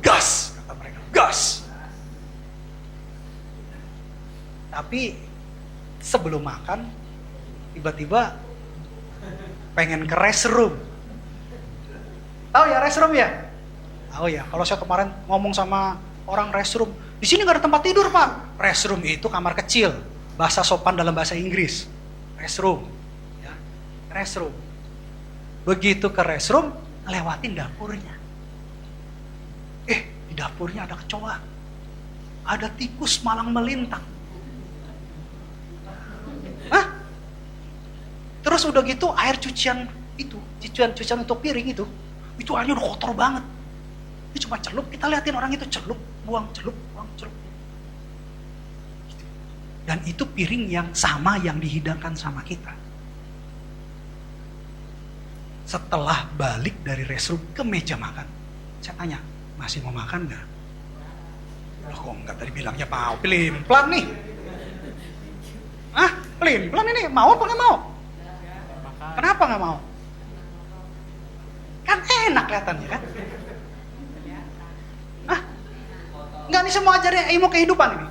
Gas, kata mereka. Gas. Tapi sebelum makan tiba-tiba pengen ke restroom. Tahu ya restroom ya? Tahu ya. Kalau saya kemarin ngomong sama orang restroom, di sini nggak ada tempat tidur Pak. Restroom itu kamar kecil, bahasa sopan dalam bahasa Inggris. Restroom, ya. Restroom. Begitu ke restroom, lewatin dapurnya. Di dapurnya ada kecoa. Ada tikus malang melintang. Hah? Terus udah gitu air cucian itu, cucian untuk piring itu airnya udah kotor banget. Ini cuma celup, kita liatin orang itu celup, buang celup. Dan itu piring yang sama yang dihidangkan sama kita. Setelah balik dari restroom ke meja makan, saya tanya, masih mau makan nggak? Loh kok nggak, tadi bilangnya mau, pelin-pelan nih. Pelin-pelan ini, mau apa nggak mau? Kenapa nggak mau? Kan enak kelihatannya kan? Nggak, nih saya mau ajarin ilmu kehidupan ini.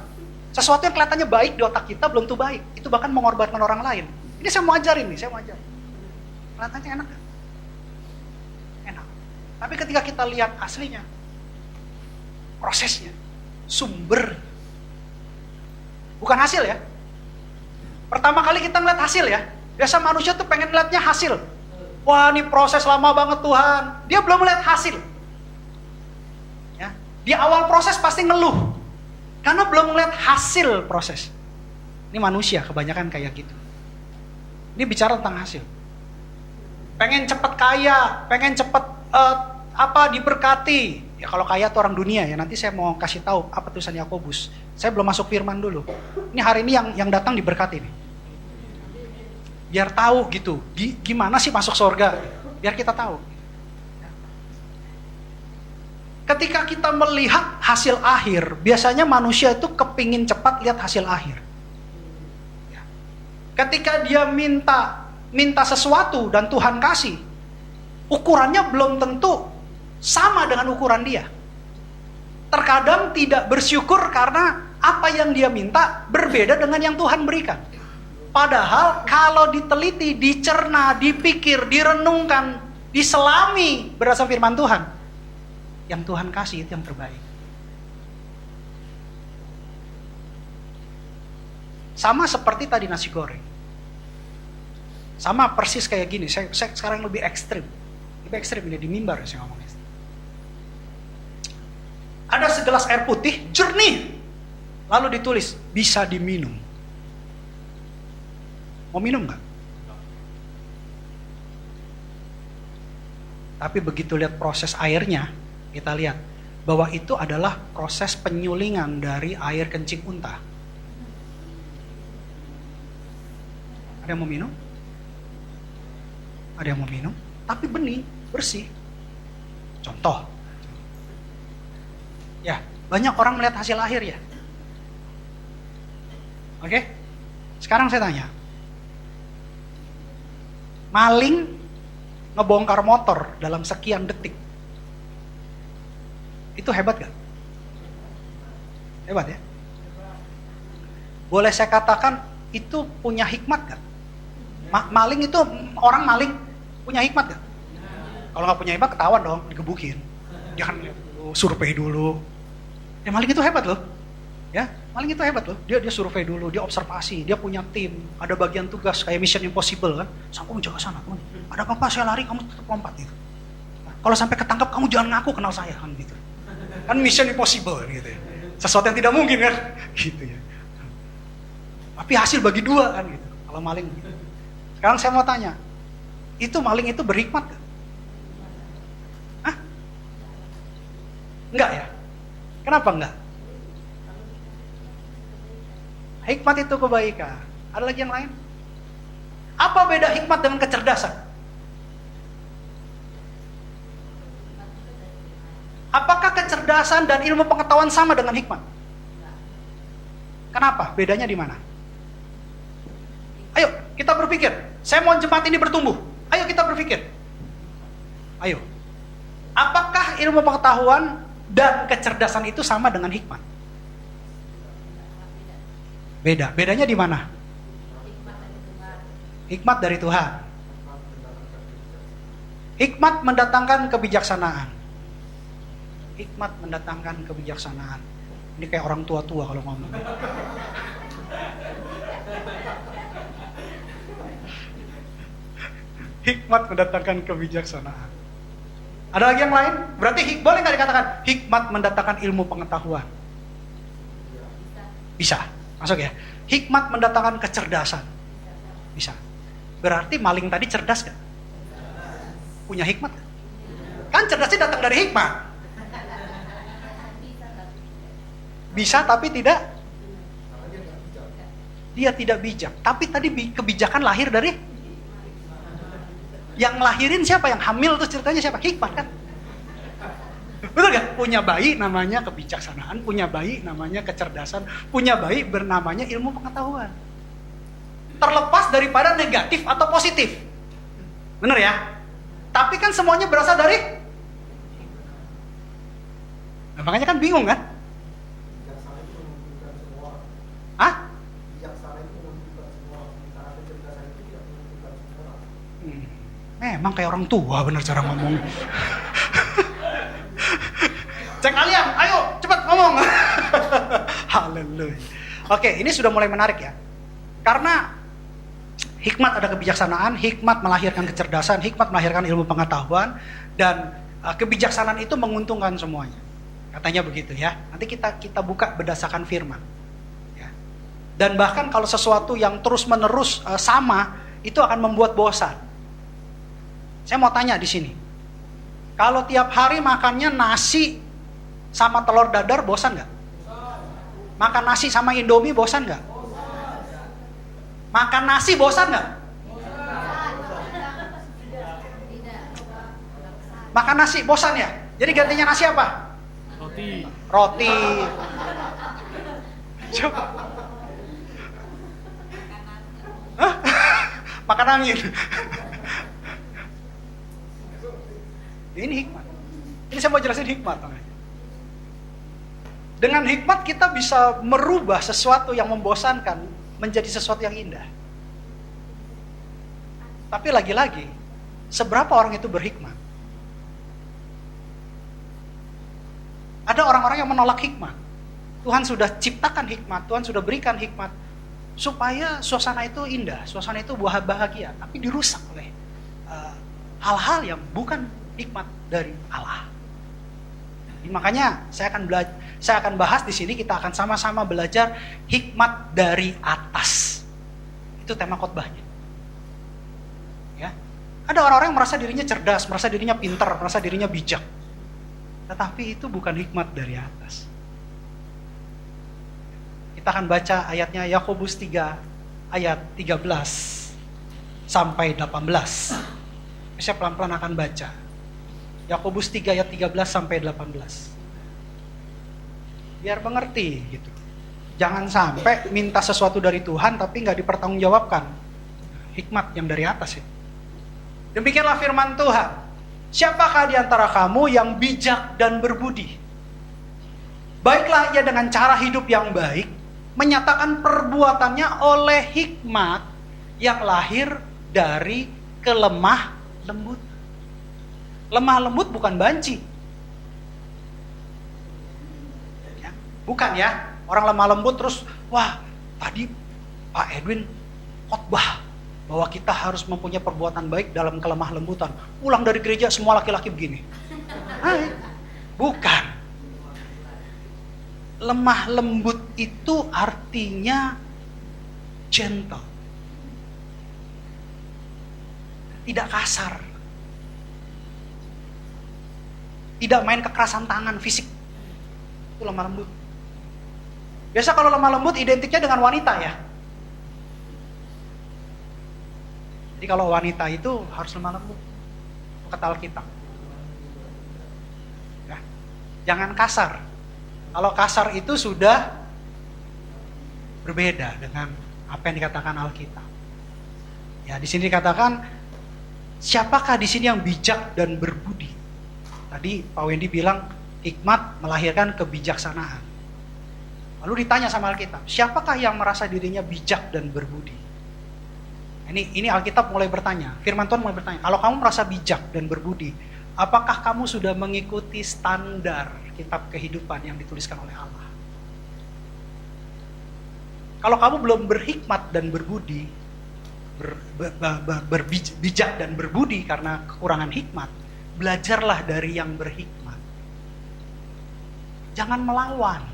Sesuatu yang kelihatannya baik di otak kita belum tuh baik. Itu bahkan mengorbankan orang lain. Ini saya mau ajarin nih, Kelihatannya enak kan? Enak. Tapi ketika kita lihat aslinya, prosesnya, sumber, bukan hasil ya. Pertama kali kita ngeliat hasil ya. Biasa manusia tuh pengen lihatnya hasil. Wah, ini proses lama banget Tuhan. Dia belum melihat hasil. Ya. Di awal proses pasti ngeluh. Karena belum melihat hasil proses. Ini manusia kebanyakan kayak gitu. Ini bicara tentang hasil. Pengen cepet kaya, pengen cepet diberkati. Ya kalau kaya tuh orang dunia ya. Nanti saya mau kasih tahu apa tulisan Yakobus. Saya belum masuk firman dulu. Ini hari ini yang datang diberkati nih. Biar tahu gitu, gimana sih masuk surga. Biar kita tahu. Ketika kita melihat hasil akhir, biasanya manusia itu kepingin cepat lihat hasil akhir. Ketika dia minta sesuatu dan Tuhan kasih, ukurannya belum tentu sama dengan ukuran dia. Terkadang tidak bersyukur karena apa yang dia minta berbeda dengan yang Tuhan berikan. Padahal kalau diteliti, dicerna, dipikir, direnungkan, diselami berdasar firman Tuhan, yang Tuhan kasih itu yang terbaik. Sama seperti tadi nasi goreng. Sama persis kayak gini, saya sekarang lebih ekstrim. Lebih ekstrim ini di mimbar saya ngomongnya. Ada segelas air putih, jernih. Lalu ditulis, bisa diminum. Mau minum nggak? Tapi begitu lihat proses airnya, kita lihat bahwa itu adalah proses penyulingan dari air kencing unta. Ada yang mau minum? Ada yang mau minum? Tapi bening, bersih. Contoh. Ya, banyak orang melihat hasil akhir ya. Oke? Sekarang saya tanya. Maling ngebongkar motor dalam sekian detik. Itu hebat gak? Hebat ya? Boleh saya katakan itu punya hikmat gak? Maling itu, orang maling punya hikmat gak? Kalau gak punya hikmat ketahuan dong, digebukin. Jangan survei dulu. Ya maling itu hebat loh. Ya, maling itu hebat loh. Dia survei dulu, dia observasi, dia punya tim, ada bagian tugas kayak Mission Impossible kan. Kamu jaga sana, ada apa-apa saya lari, kamu tetap lompat gitu. Nah, kalau sampai ketangkap kamu jangan ngaku kenal saya kan gitu. Kan Mission Impossible gitu ya. Sesuatu yang tidak mungkin kan, gitu ya. Tapi hasil bagi dua kan gitu. Kalau maling. Sekarang saya mau tanya, itu maling itu berhikmat gak? Hah? Enggak ya? Kenapa enggak? Hikmat itu kebaikan. Ada lagi yang lain? Apa beda hikmat dengan kecerdasan? Apakah kecerdasan dan ilmu pengetahuan sama dengan hikmat? Kenapa? Bedanya di mana? Ayo, kita berpikir. Saya mau jemaat ini bertumbuh. Ayo kita berpikir. Ayo. Apakah ilmu pengetahuan dan kecerdasan itu sama dengan hikmat? Beda. Bedanya di mana? Hikmat dari Tuhan. Hikmat mendatangkan kebijaksanaan. Hikmat mendatangkan kebijaksanaan. Ini kayak orang tua-tua kalau ngomong. Hikmat mendatangkan kebijaksanaan. Ada lagi yang lain? Berarti boleh nggak dikatakan hikmat mendatangkan ilmu pengetahuan? Bisa. Masuk ya. Hikmat mendatangkan kecerdasan. Bisa. Berarti maling tadi cerdas gak? Punya hikmat gak? Kan cerdasnya datang dari hikmat. Bisa tapi tidak. Dia tidak bijak. Tapi tadi kebijakan lahir dari. Yang lahirin siapa? Yang hamil tuh ceritanya siapa? Hikmat kan? Betul gak? Punya bayi namanya kebijaksanaan, punya bayi namanya kecerdasan, punya bayi bernamanya ilmu pengetahuan. Terlepas daripada negatif atau positif. Bener ya? Tapi kan semuanya berasal dari. Nah, makanya kan bingung kan? Hah? Memang kayak orang tua bener cara ngomong. Cek kalian, ayo cepat ngomong. Haleluya. Oke, ini sudah mulai menarik ya. Karena hikmat ada kebijaksanaan, hikmat melahirkan kecerdasan, hikmat melahirkan ilmu pengetahuan, dan kebijaksanaan itu menguntungkan semuanya. Katanya begitu ya. Nanti kita buka berdasarkan firman. Ya. Dan bahkan kalau sesuatu yang terus-menerus sama, itu akan membuat bosan. Saya mau tanya di sini. Kalau tiap hari makannya nasi sama telur dadar, bosan nggak? Makan nasi sama Indomie, bosan nggak? Makan nasi, bosan nggak? Makan nasi, bosan ya? Jadi gantinya nasi apa? Roti. Coba. Hah? Makan angin. Ini hikmat. Ini saya mau jelasin hikmat. Dengan hikmat kita bisa merubah sesuatu yang membosankan menjadi sesuatu yang indah. Tapi lagi-lagi, seberapa orang itu berhikmat? Ada orang-orang yang menolak hikmat. Tuhan sudah ciptakan hikmat, Tuhan sudah berikan hikmat supaya suasana itu indah, suasana itu bahagia, tapi dirusak oleh hal-hal yang bukan hikmat dari Allah. Jadi makanya saya akan bahas di sini, kita akan sama-sama belajar hikmat dari atas. Itu tema khotbahnya. Ya. Ada orang-orang yang merasa dirinya cerdas, merasa dirinya pintar, merasa dirinya bijak. Tetapi itu bukan hikmat dari atas. Kita akan baca ayatnya Yakobus 3 ayat 13 sampai 18. Saya pelan-pelan akan baca. Yakobus 3 ayat 13 sampai 18. Biar mengerti gitu. Jangan sampai minta sesuatu dari Tuhan tapi nggak dipertanggungjawabkan. Hikmat yang dari atas ya. Demikianlah firman Tuhan. Siapakah di antara kamu yang bijak dan berbudi? Baiklah ia dengan cara hidup yang baik, menyatakan perbuatannya oleh hikmat yang lahir dari kelemah lembut. Lemah lembut bukan banci. Ya, bukan ya. Orang lemah lembut terus, wah tadi Pak Edwin khotbah bahwa kita harus mempunyai perbuatan baik dalam kelemah lembutan. Pulang dari gereja semua laki-laki begini. Bukan. Lemah lembut itu artinya gentle. Tidak kasar. Tidak main kekerasan tangan, fisik. Itu lemah lembut. Biasa kalau lemah lembut identiknya dengan wanita ya. Jadi kalau wanita itu harus lemah lembut. Kata Alkitab. Ya. Jangan kasar. Kalau kasar itu sudah berbeda dengan apa yang dikatakan Alkitab. Ya, di sini dikatakan, siapakah di sini yang bijak dan berbudi? Tadi Pak Wendy bilang hikmat melahirkan kebijaksanaan. Lalu ditanya sama Alkitab, siapakah yang merasa dirinya bijak dan berbudi? Ini Alkitab mulai bertanya, firman Tuhan mulai bertanya, kalau kamu merasa bijak dan berbudi, apakah kamu sudah mengikuti standar kitab kehidupan yang dituliskan oleh Allah? Kalau kamu belum berhikmat dan berbudi, bijak dan berbudi karena kekurangan hikmat, belajarlah dari yang berhikmat. Jangan melawan.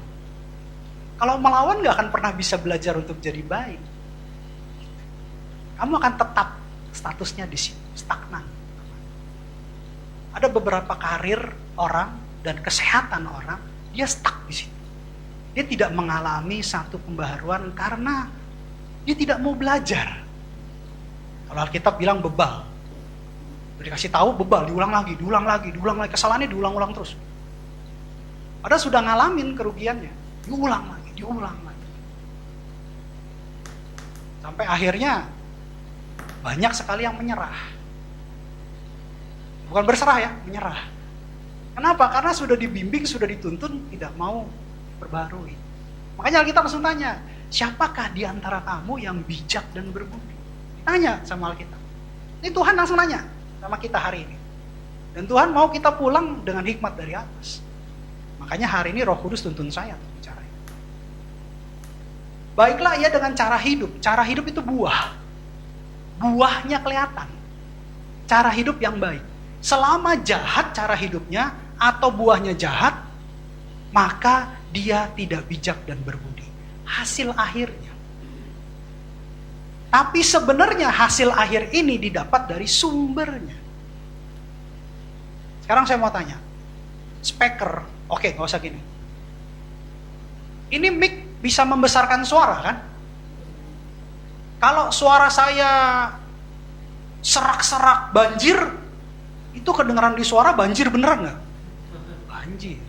Kalau melawan gak akan pernah bisa belajar untuk jadi baik. Kamu akan tetap statusnya di situ, stagnan. Ada beberapa karir orang dan kesehatan orang, dia stuck di situ. Dia tidak mengalami satu pembaharuan karena dia tidak mau belajar. Kalau Alkitab bilang bebal. Dikasih tahu bebal, diulang lagi. Kesalahannya diulang-ulang terus. Padahal sudah ngalamin kerugiannya. Diulang lagi. Sampai akhirnya banyak sekali yang menyerah. Bukan berserah ya, menyerah. Kenapa? Karena sudah dibimbing, sudah dituntun, tidak mau perbarui. Makanya Alkitab langsung tanya, siapakah di antara kamu yang bijak dan berbudi? Tanya sama Alkitab. Ini Tuhan langsung nanya sama kita hari ini. Dan Tuhan mau kita pulang dengan hikmat dari atas. Makanya hari ini Roh Kudus tuntun saya untuk bicara. Baiklah ia dengan cara hidup. Cara hidup itu buah. Buahnya kelihatan. Cara hidup yang baik. Selama jahat cara hidupnya atau buahnya jahat, maka dia tidak bijak dan berbudi. Hasil akhirnya. Tapi sebenarnya hasil akhir ini didapat dari sumbernya. Sekarang saya mau tanya. Speaker, oke, gak usah gini. Ini mic bisa membesarkan suara kan? Kalau suara saya serak-serak banjir, itu kedengaran di suara banjir beneran gak? Banjir.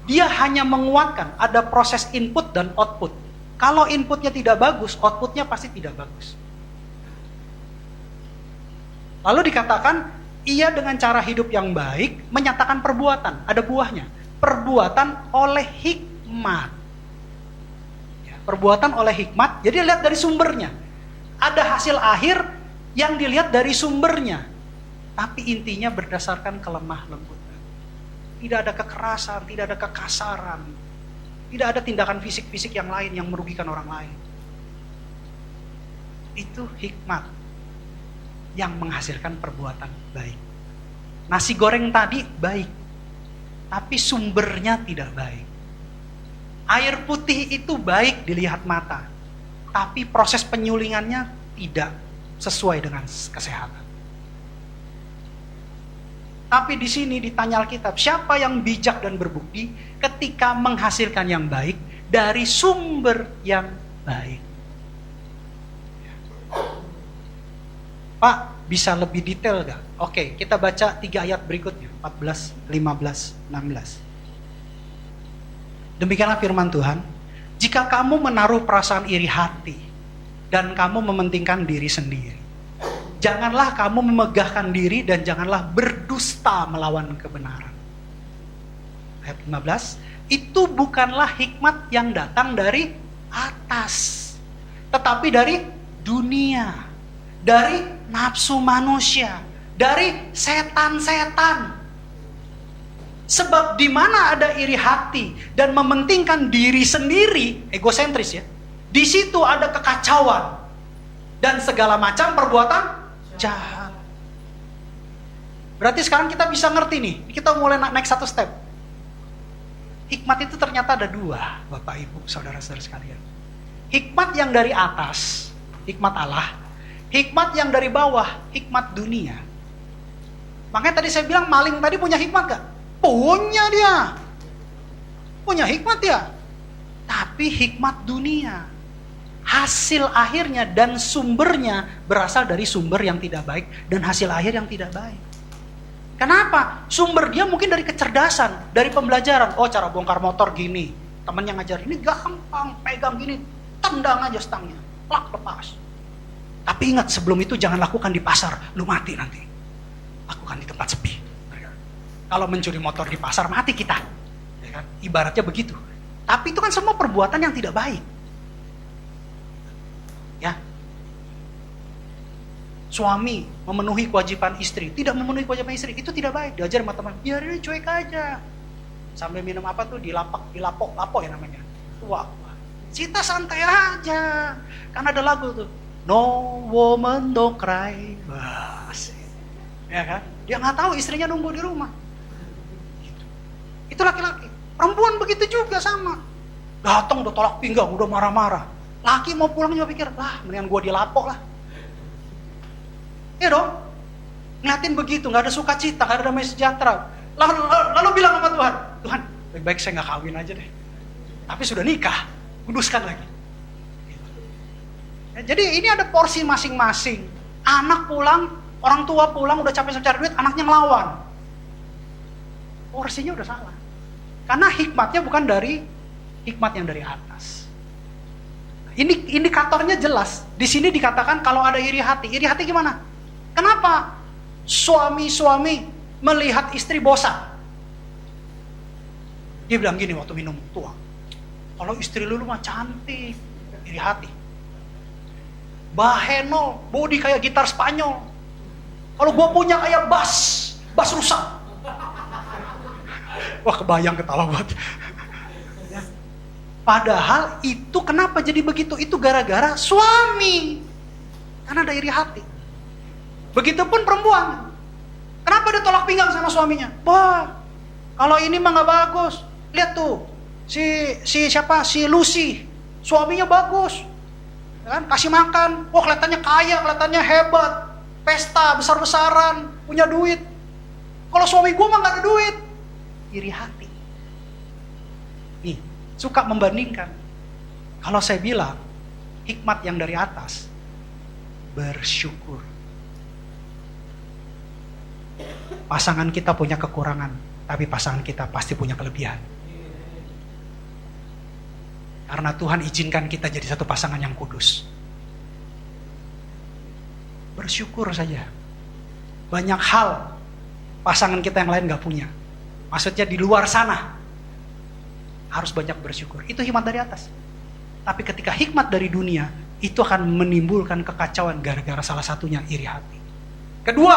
Dia hanya menguatkan, ada proses input dan output. Kalau inputnya tidak bagus, outputnya pasti tidak bagus. Lalu dikatakan, ia dengan cara hidup yang baik, menyatakan perbuatan, ada buahnya. Perbuatan oleh hikmat. Perbuatan oleh hikmat, jadi lihat dari sumbernya. Ada hasil akhir yang dilihat dari sumbernya, tapi intinya berdasarkan kelemah lembutan. Tidak ada kekerasan, tidak ada kekasaran, tidak ada tindakan fisik-fisik yang lain yang merugikan orang lain. Itu hikmat yang menghasilkan perbuatan baik. Nasi goreng tadi baik, tapi sumbernya tidak baik. Air putih itu baik dilihat mata, tapi proses penyulingannya tidak sesuai dengan kesehatan. Tapi di sini ditanya Alkitab, siapa yang bijak dan berbudi ketika menghasilkan yang baik dari sumber yang baik? Pak, bisa lebih detail gak? Oke, kita baca 3 ayat berikutnya, 14, 15, 16. Demikianlah firman Tuhan, jika kamu menaruh perasaan iri hati dan kamu mementingkan diri sendiri, janganlah kamu memegahkan diri dan janganlah berdusta melawan kebenaran. Ayat 15, itu bukanlah hikmat yang datang dari atas, tetapi dari dunia, dari nafsu manusia, dari setan-setan. Sebab di mana ada iri hati dan mementingkan diri sendiri, egosentris ya, di situ ada kekacauan dan segala macam perbuatan jahat. Berarti sekarang kita bisa ngerti nih, kita mulai naik satu step. Hikmat itu ternyata ada 2, Bapak Ibu, saudara-saudara sekalian. Hikmat yang dari atas, hikmat Allah. Hikmat yang dari bawah, hikmat dunia. Makanya tadi saya bilang maling tadi punya hikmat gak? Punya dia. Punya hikmat dia. Tapi hikmat dunia. Hasil akhirnya dan sumbernya berasal dari sumber yang tidak baik dan hasil akhir yang tidak baik. Kenapa? Sumber dia mungkin dari kecerdasan, dari pembelajaran. Oh, cara bongkar motor gini. Temennya ngajar, ini gampang, pegang gini, tendang aja stangnya, plak lepas. Tapi ingat, sebelum itu jangan lakukan di pasar, lu mati nanti. Lakukan di tempat sepi. Kalau mencuri motor di pasar, mati kita. Ya kan? Ibaratnya begitu. Tapi itu kan semua perbuatan yang tidak baik. Ya. Suami memenuhi kewajiban istri, tidak memenuhi kewajiban istri, itu tidak baik. Diajar sama teman, biarin cuek aja. Sambil minum apa tuh, dilapok ya namanya. Wah, kita santai aja. Kan ada lagu tuh, no woman don't cry. Wah, ya kan? Dia nggak tahu istrinya nunggu di rumah. Itu laki-laki. Perempuan begitu juga sama. Datang udah tolak pinggang, udah marah-marah. Laki mau pulang juga pikir, lah mendingan gue dilapok lah. Iya dong. Ngeliatin begitu, gak ada sukacita, gak ada damai sejahtera. Lalu bilang sama Tuhan, Tuhan, lebih baik saya gak kawin aja deh. Tapi sudah nikah, kuduskan lagi. Ya, jadi ini ada porsi masing-masing. Anak pulang, orang tua pulang, udah capek cari duit, anaknya ngelawan. Porsinya udah salah. Karena hikmatnya bukan dari hikmat yang dari atas. Ini indikatornya jelas. Di sini dikatakan kalau ada iri hati. Iri hati gimana? Kenapa suami-suami melihat istri bosan? Dia bilang gini waktu minum tua. Kalau istri lu mah cantik, iri hati. Baheno, body kayak gitar Spanyol. Kalau gua punya kayak bass rusak. Wah, kebayang ketawa buat. Padahal itu kenapa jadi begitu? Itu gara-gara suami. Karena ada iri hati. Begitupun perempuan. Kenapa dia tolak pinggang sama suaminya? Wah, kalau ini mah gak bagus. Lihat tuh, si Lucy, suaminya bagus. Kan? Kasih makan, wah kelihatannya kaya, kelihatannya hebat. Pesta besar-besaran, punya duit. Kalau suami gue mah gak ada duit. Iri hati. Nih, suka membandingkan. Kalau saya bilang hikmat yang dari atas, bersyukur. Pasangan kita punya kekurangan, tapi pasangan kita pasti punya kelebihan. Karena Tuhan izinkan kita jadi satu pasangan yang kudus. Bersyukur saja. Banyak hal pasangan kita yang lain gak punya. Maksudnya di luar sana harus banyak bersyukur. Itu hikmat dari atas. Tapi ketika hikmat dari dunia, itu akan menimbulkan kekacauan gara-gara salah satunya iri hati. Kedua,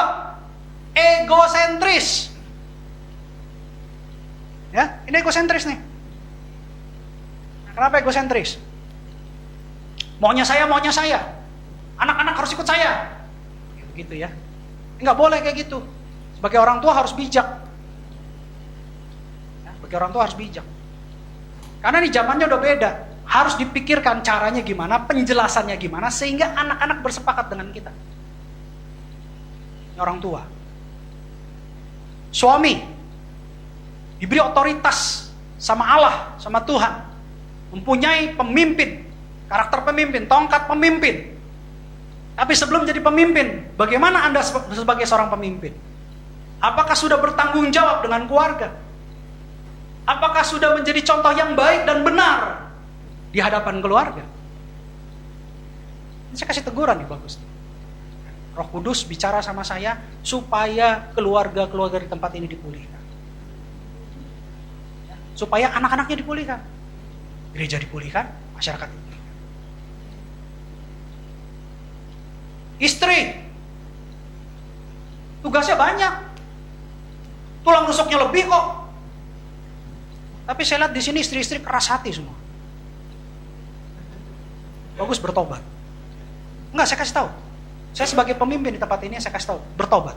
egosentris. Ya, ini egosentris nih. Nah, kenapa egosentris? Maunya saya. Anak-anak harus ikut saya. Begitu ya. Enggak boleh kayak gitu. Sebagai orang tua harus bijak. Ya, sebagai orang tua harus bijak. Karena di zamannya udah beda. Harus dipikirkan caranya gimana, penjelasannya gimana, sehingga anak-anak bersepakat dengan kita. Ini orang tua. Suami diberi otoritas sama Allah, sama Tuhan. Mempunyai pemimpin, karakter pemimpin, tongkat pemimpin. Tapi sebelum jadi pemimpin, bagaimana Anda sebagai seorang pemimpin? Apakah sudah bertanggung jawab dengan keluarga? Apakah sudah menjadi contoh yang baik dan benar di hadapan keluarga? Saya kasih teguran nih, bagus. Roh Kudus bicara sama saya supaya keluarga-keluarga di tempat ini dipulihkan. Supaya anak-anaknya dipulihkan. Gereja dipulihkan, masyarakat dipulihkan. Istri, tugasnya banyak. Tulang rusuknya lebih kok. Tapi saya lihat di sini istri-istri keras hati semua. Bagus, bertobat. Enggak, saya kasih tahu. Saya sebagai pemimpin di tempat ini, saya kasih tahu, bertobat.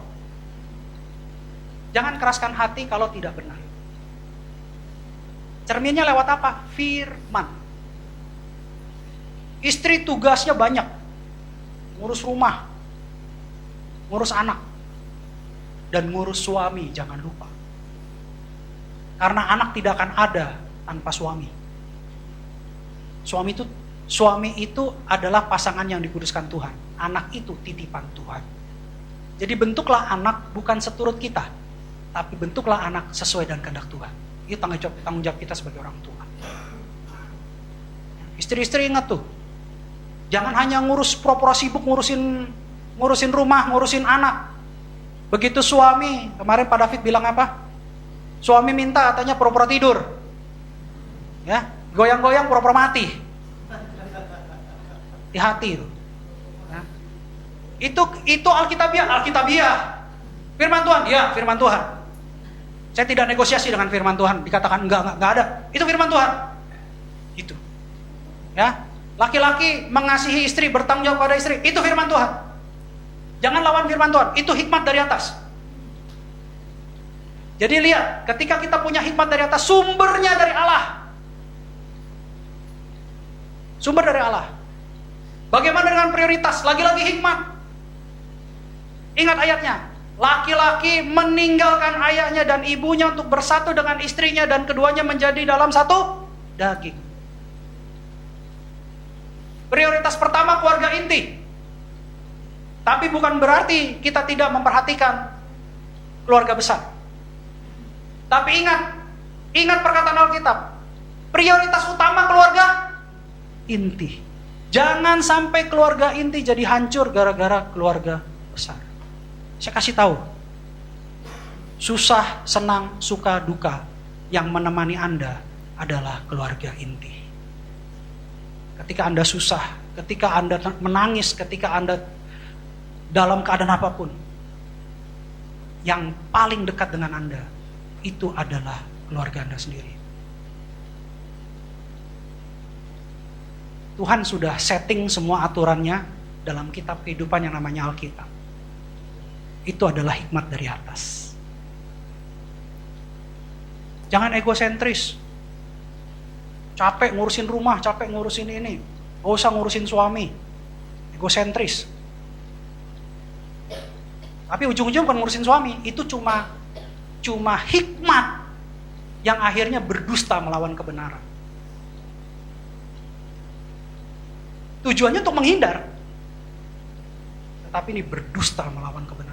Jangan keraskan hati kalau tidak benar. Cerminnya lewat apa? Firman. Istri tugasnya banyak. Ngurus rumah, ngurus anak, dan ngurus suami, jangan lupa. Karena anak tidak akan ada tanpa suami. Suami itu adalah pasangan yang dikuduskan Tuhan. Anak itu titipan Tuhan. Jadi bentuklah anak bukan seturut kita, tapi bentuklah anak sesuai dengan kehendak Tuhan. Itu tanggung jawab kita sebagai orang tua. Istri-istri ingat tuh, jangan hanya ngurus pura-pura sibuk ngurusin rumah, ngurusin anak. Begitu suami, kemarin Pak David bilang apa? Suami minta katanya pura-pura tidur. Ya, goyang-goyang pura-pura mati. Hati-hati itu. Nah, itu Alkitabiah. Firman Tuhan, ya firman Tuhan. Saya tidak negosiasi dengan firman Tuhan. Dikatakan enggak ada. Itu firman Tuhan. Itu. Ya, laki-laki mengasihi istri, bertanggung jawab pada istri, itu firman Tuhan. Jangan lawan firman Tuhan, itu hikmat dari atas. Jadi lihat, ketika kita punya hikmat dari atas, sumbernya dari Allah. Sumber dari Allah. Bagaimana dengan prioritas? Lagi-lagi hikmat. Ingat ayatnya. Laki-laki meninggalkan ayahnya dan ibunya untuk bersatu dengan istrinya dan keduanya menjadi dalam satu daging. Prioritas pertama keluarga inti. Tapi bukan berarti kita tidak memperhatikan keluarga besar. Tapi ingat perkataan Alkitab. Prioritas utama keluarga inti. Jangan sampai keluarga inti jadi hancur gara-gara keluarga besar. Saya kasih tahu. Susah, senang, suka, duka yang menemani Anda adalah keluarga inti. Ketika Anda susah, ketika Anda menangis, ketika Anda dalam keadaan apapun, yang paling dekat dengan Anda itu adalah keluarga Anda sendiri. Tuhan sudah setting semua aturannya dalam kitab kehidupan yang namanya Alkitab. Itu adalah hikmat dari atas. Jangan egosentris. Capek ngurusin rumah, capek ngurusin ini. Gak usah ngurusin suami. Egosentris. Tapi ujung-ujung bukan ngurusin suami. Itu cuma hikmat yang akhirnya berdusta melawan kebenaran. Tujuannya untuk menghindar. Tetapi ini berdusta melawan kebenaran.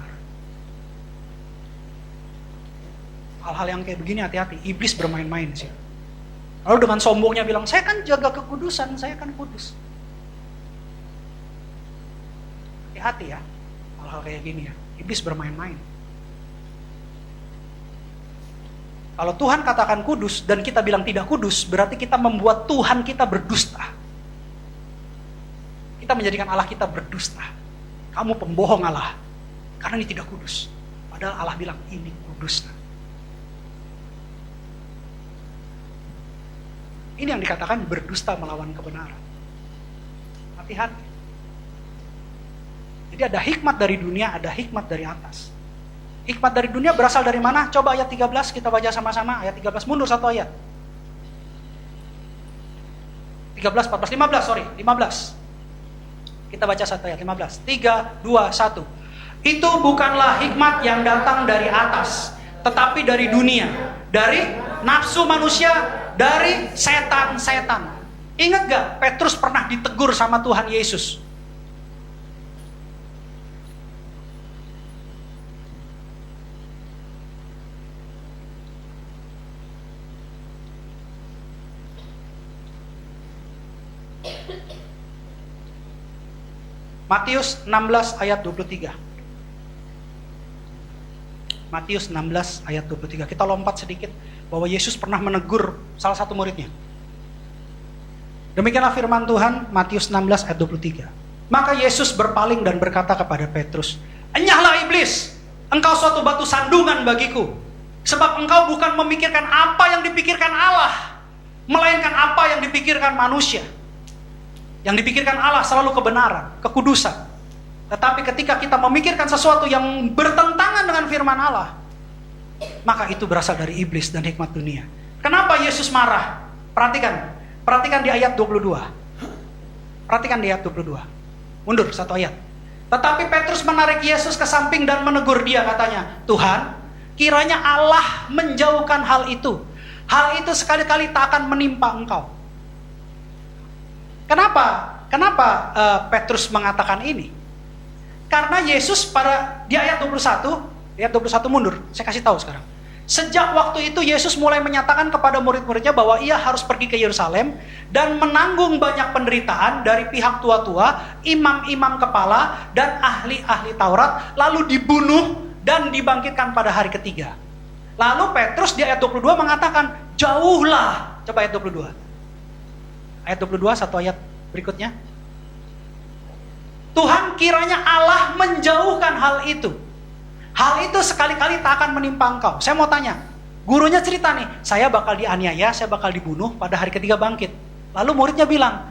Hal-hal yang kayak begini hati-hati. Iblis bermain-main sih. Lalu dengan sombongnya bilang, saya kan jaga kekudusan, saya kan kudus. Hati-hati ya. Hal-hal kayak gini ya. Iblis bermain-main. Kalau Tuhan katakan kudus dan kita bilang tidak kudus, berarti kita membuat Tuhan kita berdusta. Kita Kita menjadikan Allah kita berdusta. Kamu pembohong Allah, karena ini tidak kudus. Padahal Allah bilang ini kudus. Ini yang dikatakan berdusta melawan kebenaran. Hati-hati. Jadi ada hikmat dari dunia, ada hikmat dari atas. Hikmat dari dunia berasal dari mana? Coba ayat 13 kita baca sama-sama. Ayat 13, mundur satu ayat. 13, 14, 15, sorry. 15. Kita baca satu ayat, 15. 3, 2, 1. Itu bukanlah hikmat yang datang dari atas, tetapi dari dunia. Dari nafsu manusia, dari setan-setan. Ingat gak Petrus pernah ditegur sama Tuhan Yesus? Matius 16 ayat 23. Matius 16 ayat 23. Kita lompat sedikit bahwa Yesus pernah menegur salah satu muridnya. Demikianlah firman Tuhan, Matius 16 ayat 23. Maka Yesus berpaling dan berkata kepada Petrus, "Enyahlah iblis, engkau suatu batu sandungan bagiku. Sebab engkau bukan memikirkan apa yang dipikirkan Allah, melainkan apa yang dipikirkan manusia." Yang dipikirkan Allah selalu kebenaran, kekudusan. Tetapi ketika kita memikirkan sesuatu yang bertentangan dengan firman Allah, maka itu berasal dari iblis dan hikmat dunia. Kenapa Yesus marah? Perhatikan di ayat 22. Perhatikan di ayat 22. Mundur satu ayat. Tetapi Petrus menarik Yesus ke samping dan menegur dia, katanya, "Tuhan, kiranya Allah menjauhkan hal itu. Hal itu sekali-kali tak akan menimpa engkau." Kenapa Petrus mengatakan ini? Karena Yesus di ayat 21 mundur, saya kasih tahu sekarang. Sejak waktu itu Yesus mulai menyatakan kepada murid-muridnya bahwa ia harus pergi ke Yerusalem dan menanggung banyak penderitaan dari pihak tua-tua, imam-imam kepala, dan ahli-ahli Taurat, lalu dibunuh dan dibangkitkan pada hari ketiga. Lalu Petrus di ayat 22 mengatakan, "Jauhlah." Coba ayat 22. Ayat 22, satu ayat berikutnya. Tuhan, kiranya Allah menjauhkan hal itu. Hal itu sekali-kali tak akan menimpa engkau. Saya mau tanya, gurunya cerita nih, saya bakal dianiaya, saya bakal dibunuh, pada hari ketiga bangkit. Lalu muridnya bilang,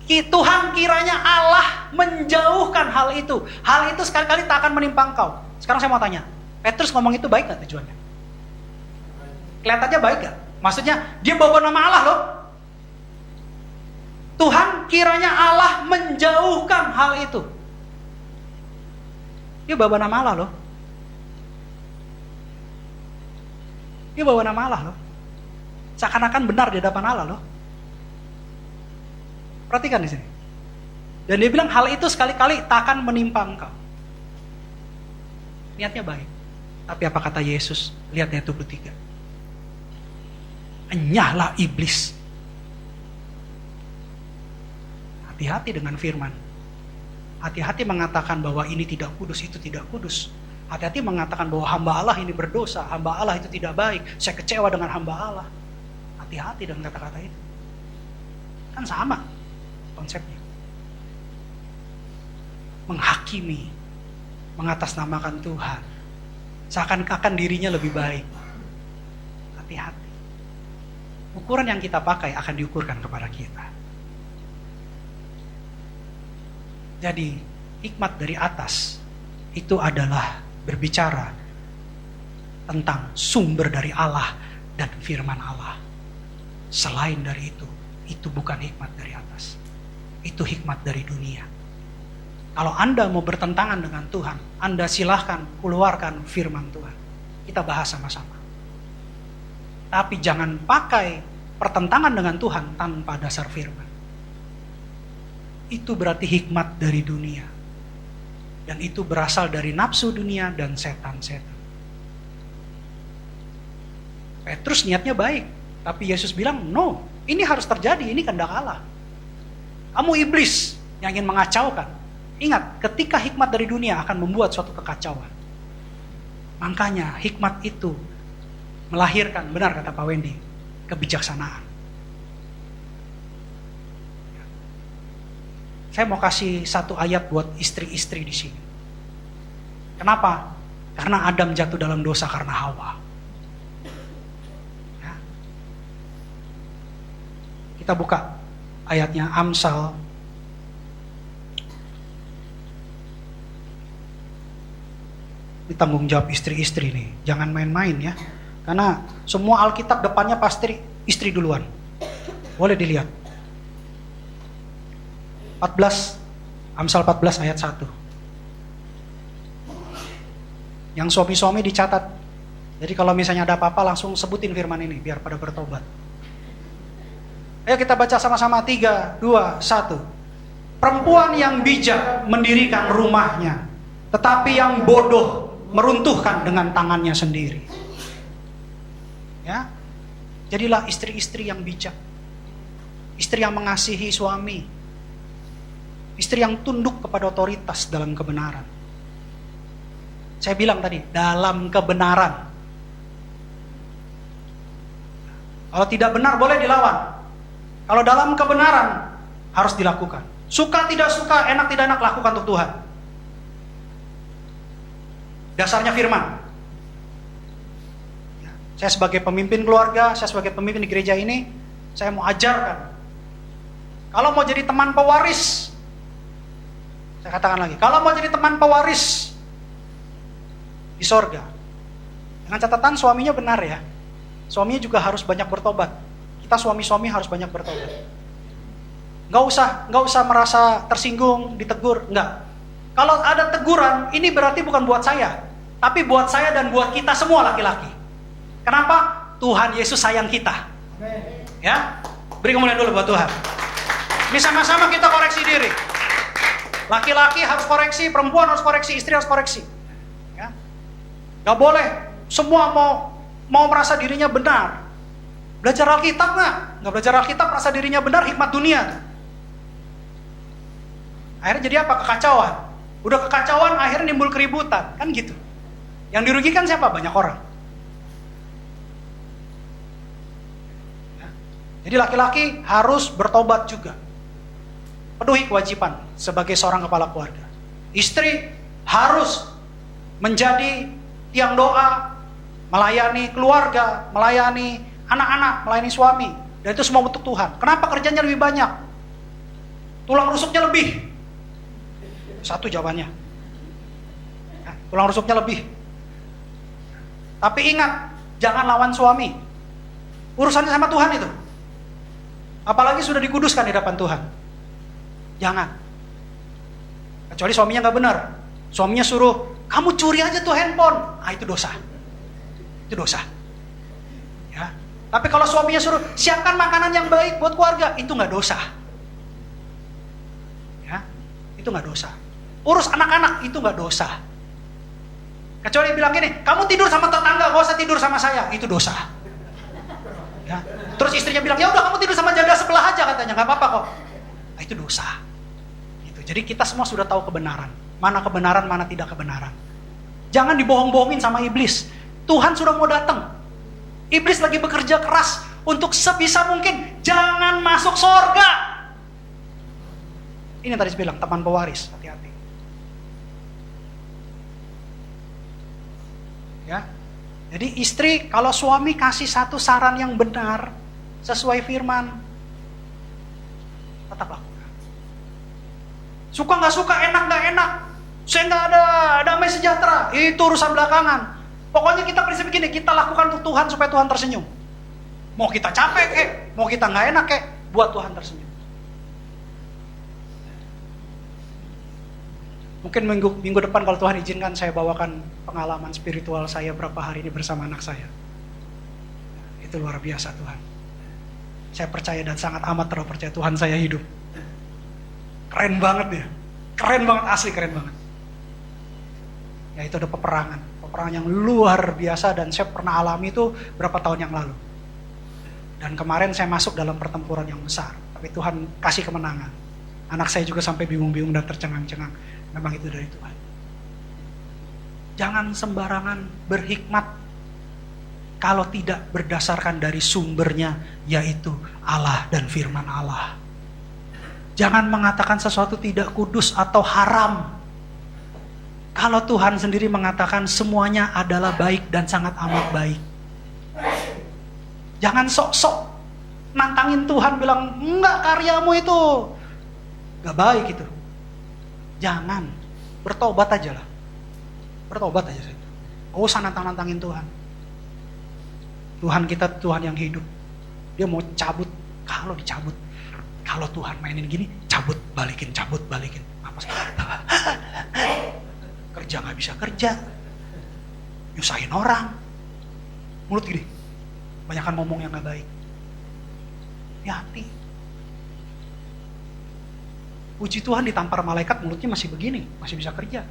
Tuhan, kiranya Allah menjauhkan hal itu. Hal itu sekali-kali tak akan menimpa engkau. Sekarang saya mau tanya, Petrus ngomong itu baik gak tujuannya? Kelihatannya baik gak? Maksudnya, dia bawa nama Allah loh. Tuhan, kiranya Allah menjauhkan hal itu. Dia bawa nama Allah loh. Dia bawa nama Allah loh. Seakan-akan benar di hadapan Allah loh. Perhatikan di sini. Dan dia bilang hal itu sekali-kali tak akan menimpa engkau. Niatnya baik. Tapi apa kata Yesus? Lihat ayat 23. Enyahlah iblis. Hati-hati dengan firman. Hati-hati mengatakan bahwa ini tidak kudus, itu tidak kudus. Hati-hati mengatakan bahwa hamba Allah ini berdosa, hamba Allah itu tidak baik, saya kecewa dengan hamba Allah. Hati-hati dengan kata-kata itu. Kan sama konsepnya. Menghakimi, mengatasnamakan Tuhan. Seakan-akan dirinya lebih baik. Hati-hati. Ukuran yang kita pakai akan diukurkan kepada kita. Jadi hikmat dari atas itu adalah berbicara tentang sumber dari Allah dan firman Allah. Selain dari itu bukan hikmat dari atas. Itu hikmat dari dunia. Kalau Anda mau bertentangan dengan Tuhan, Anda silahkan keluarkan firman Tuhan. Kita bahas sama-sama. Tapi jangan pakai pertentangan dengan Tuhan tanpa dasar firman. Itu berarti hikmat dari dunia. Dan itu berasal dari nafsu dunia dan setan-setan. Petrus niatnya baik. Tapi Yesus bilang, no, ini harus terjadi, ini kehendak Allah. Kamu iblis yang ingin mengacaukan. Ingat, ketika hikmat dari dunia akan membuat suatu kekacauan. Makanya hikmat itu melahirkan, benar kata Pak Wendy, kebijaksanaan. Saya mau kasih satu ayat buat istri-istri di sini. Kenapa? Karena Adam jatuh dalam dosa karena Hawa. Ya. Kita buka ayatnya Amsal. Ini tanggung jawab istri-istri nih. Jangan main-main ya. Karena semua Alkitab depannya pasti istri duluan. Boleh dilihat. 14, Amsal 14 ayat 1. Yang suami-suami dicatat. Jadi kalau misalnya ada apa-apa langsung sebutin firman ini biar pada bertobat. Ayo kita baca sama-sama 3, 2, 1. Perempuan yang bijak mendirikan rumahnya, tetapi yang bodoh meruntuhkan dengan tangannya sendiri. Ya. Jadilah istri-istri yang bijak. Istri yang mengasihi suami. Istri yang tunduk kepada otoritas dalam kebenaran. Saya bilang tadi, dalam kebenaran. Kalau tidak benar boleh dilawan. Kalau dalam kebenaran harus dilakukan. Suka tidak suka, enak tidak enak, lakukan untuk Tuhan. Dasarnya firman. Saya sebagai pemimpin keluarga, saya sebagai pemimpin di gereja ini, saya mau ajarkan. Kalau mau jadi teman pewaris, saya katakan lagi, kalau mau jadi teman pewaris di sorga, dengan catatan suaminya benar ya. Suaminya juga harus banyak bertobat. Kita suami-suami harus banyak bertobat. Nggak usah merasa tersinggung, ditegur, enggak. Kalau ada teguran, ini berarti bukan buat saya, tapi buat saya dan buat kita semua laki-laki. Kenapa? Tuhan Yesus sayang kita. Ya, beri kemuliaan dulu buat Tuhan. Ini sama-sama kita koreksi diri. Laki-laki harus koreksi, perempuan harus koreksi, istri harus koreksi. Ya. Gak boleh semua mau merasa dirinya benar. Belajar Alkitab nggak belajar Alkitab merasa dirinya benar, hikmat dunia. Akhirnya jadi apa? Kekacauan. Udah kekacauan, akhirnya nimbul keributan. Kan gitu. Yang dirugikan siapa? Banyak orang. Ya. Jadi laki-laki harus bertobat juga. Penuhi kewajiban sebagai seorang kepala keluarga. Istri harus menjadi tiang doa, melayani keluarga, melayani anak-anak, melayani suami. Dan itu semua untuk Tuhan. Kenapa kerjanya lebih banyak? Tulang rusuknya lebih. Satu jawabannya. Ya, tulang rusuknya lebih. Tapi ingat, jangan lawan suami. Urusannya sama Tuhan itu. Apalagi sudah dikuduskan di hadapan Tuhan. Jangan. Kecuali suaminya nggak benar. Suaminya suruh, kamu curi aja tuh handphone. Itu dosa. Itu dosa. Ya. Tapi kalau suaminya suruh, siapkan makanan yang baik buat keluarga, itu nggak dosa. Ya. Itu nggak dosa. Urus anak-anak, itu nggak dosa. Kecuali bilang gini, kamu tidur sama tetangga, gak usah tidur sama saya. Itu dosa. Ya. Terus istrinya bilang, ya udah kamu tidur sama janda sebelah aja katanya, nggak apa-apa kok. Itu dosa. Jadi kita semua sudah tahu kebenaran. Mana kebenaran, mana tidak kebenaran. Jangan dibohong-bohongin sama iblis. Tuhan sudah mau datang. Iblis lagi bekerja keras untuk sebisa mungkin jangan masuk surga. Ini tadi saya bilang, teman pewaris, hati-hati. Ya. Jadi istri, kalau suami kasih satu saran yang benar, sesuai firman, tetap lakukan. Suka nggak suka, enak nggak enak, saya nggak ada damai sejahtera, itu urusan belakangan. Pokoknya kita prinsip begini, kita lakukan untuk Tuhan supaya Tuhan tersenyum. Mau kita capek kek, mau kita nggak enak kek, buat Tuhan tersenyum. Mungkin minggu depan kalau Tuhan izinkan, saya bawakan pengalaman spiritual saya berapa hari ini bersama anak saya. Itu luar biasa Tuhan. Saya percaya dan sangat amat terpercaya Tuhan saya hidup. Keren banget ya, keren banget, asli keren banget. Ya itu ada peperangan yang luar biasa dan saya pernah alami itu berapa tahun yang lalu. Dan kemarin saya masuk dalam pertempuran yang besar, tapi Tuhan kasih kemenangan. Anak saya juga sampai bingung-bingung dan tercengang-cengang. Memang itu dari Tuhan. Jangan sembarangan berhikmat kalau tidak berdasarkan dari sumbernya, yaitu Allah dan firman Allah. Jangan mengatakan sesuatu tidak kudus atau haram. Kalau Tuhan sendiri mengatakan semuanya adalah baik dan sangat amat baik. Jangan sok-sok nantangin Tuhan bilang, enggak, karyamu itu gak baik itu. Jangan, bertobat aja lah. Bertobat aja. Gak usah nantang-nantangin Tuhan. Tuhan kita Tuhan yang hidup. Dia mau cabut, kalau dicabut. Kalau Tuhan mainin gini, cabut, balikin. Apa sih? Kerja gak bisa kerja. Nyusahin orang. Mulut gini. Banyakan ngomong yang gak baik. Hati. Puji Tuhan ditampar malaikat mulutnya masih begini. Masih bisa kerja.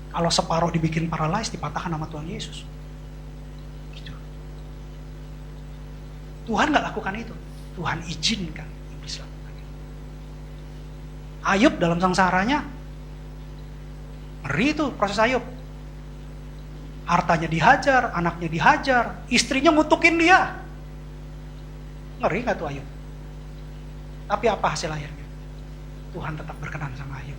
Kalau separuh dibikin paralyzed, dipatahkan sama Tuhan Yesus. Gitu. Tuhan gak lakukan itu. Tuhan izinkan iblis lakukan itu. Ayub dalam sengsaranya, ngeri itu proses Ayub. Hartanya dihajar, anaknya dihajar, istrinya ngutukin dia. Ngeri gak tuh Ayub? Tapi apa hasil akhirnya? Tuhan tetap berkenan sama Ayub.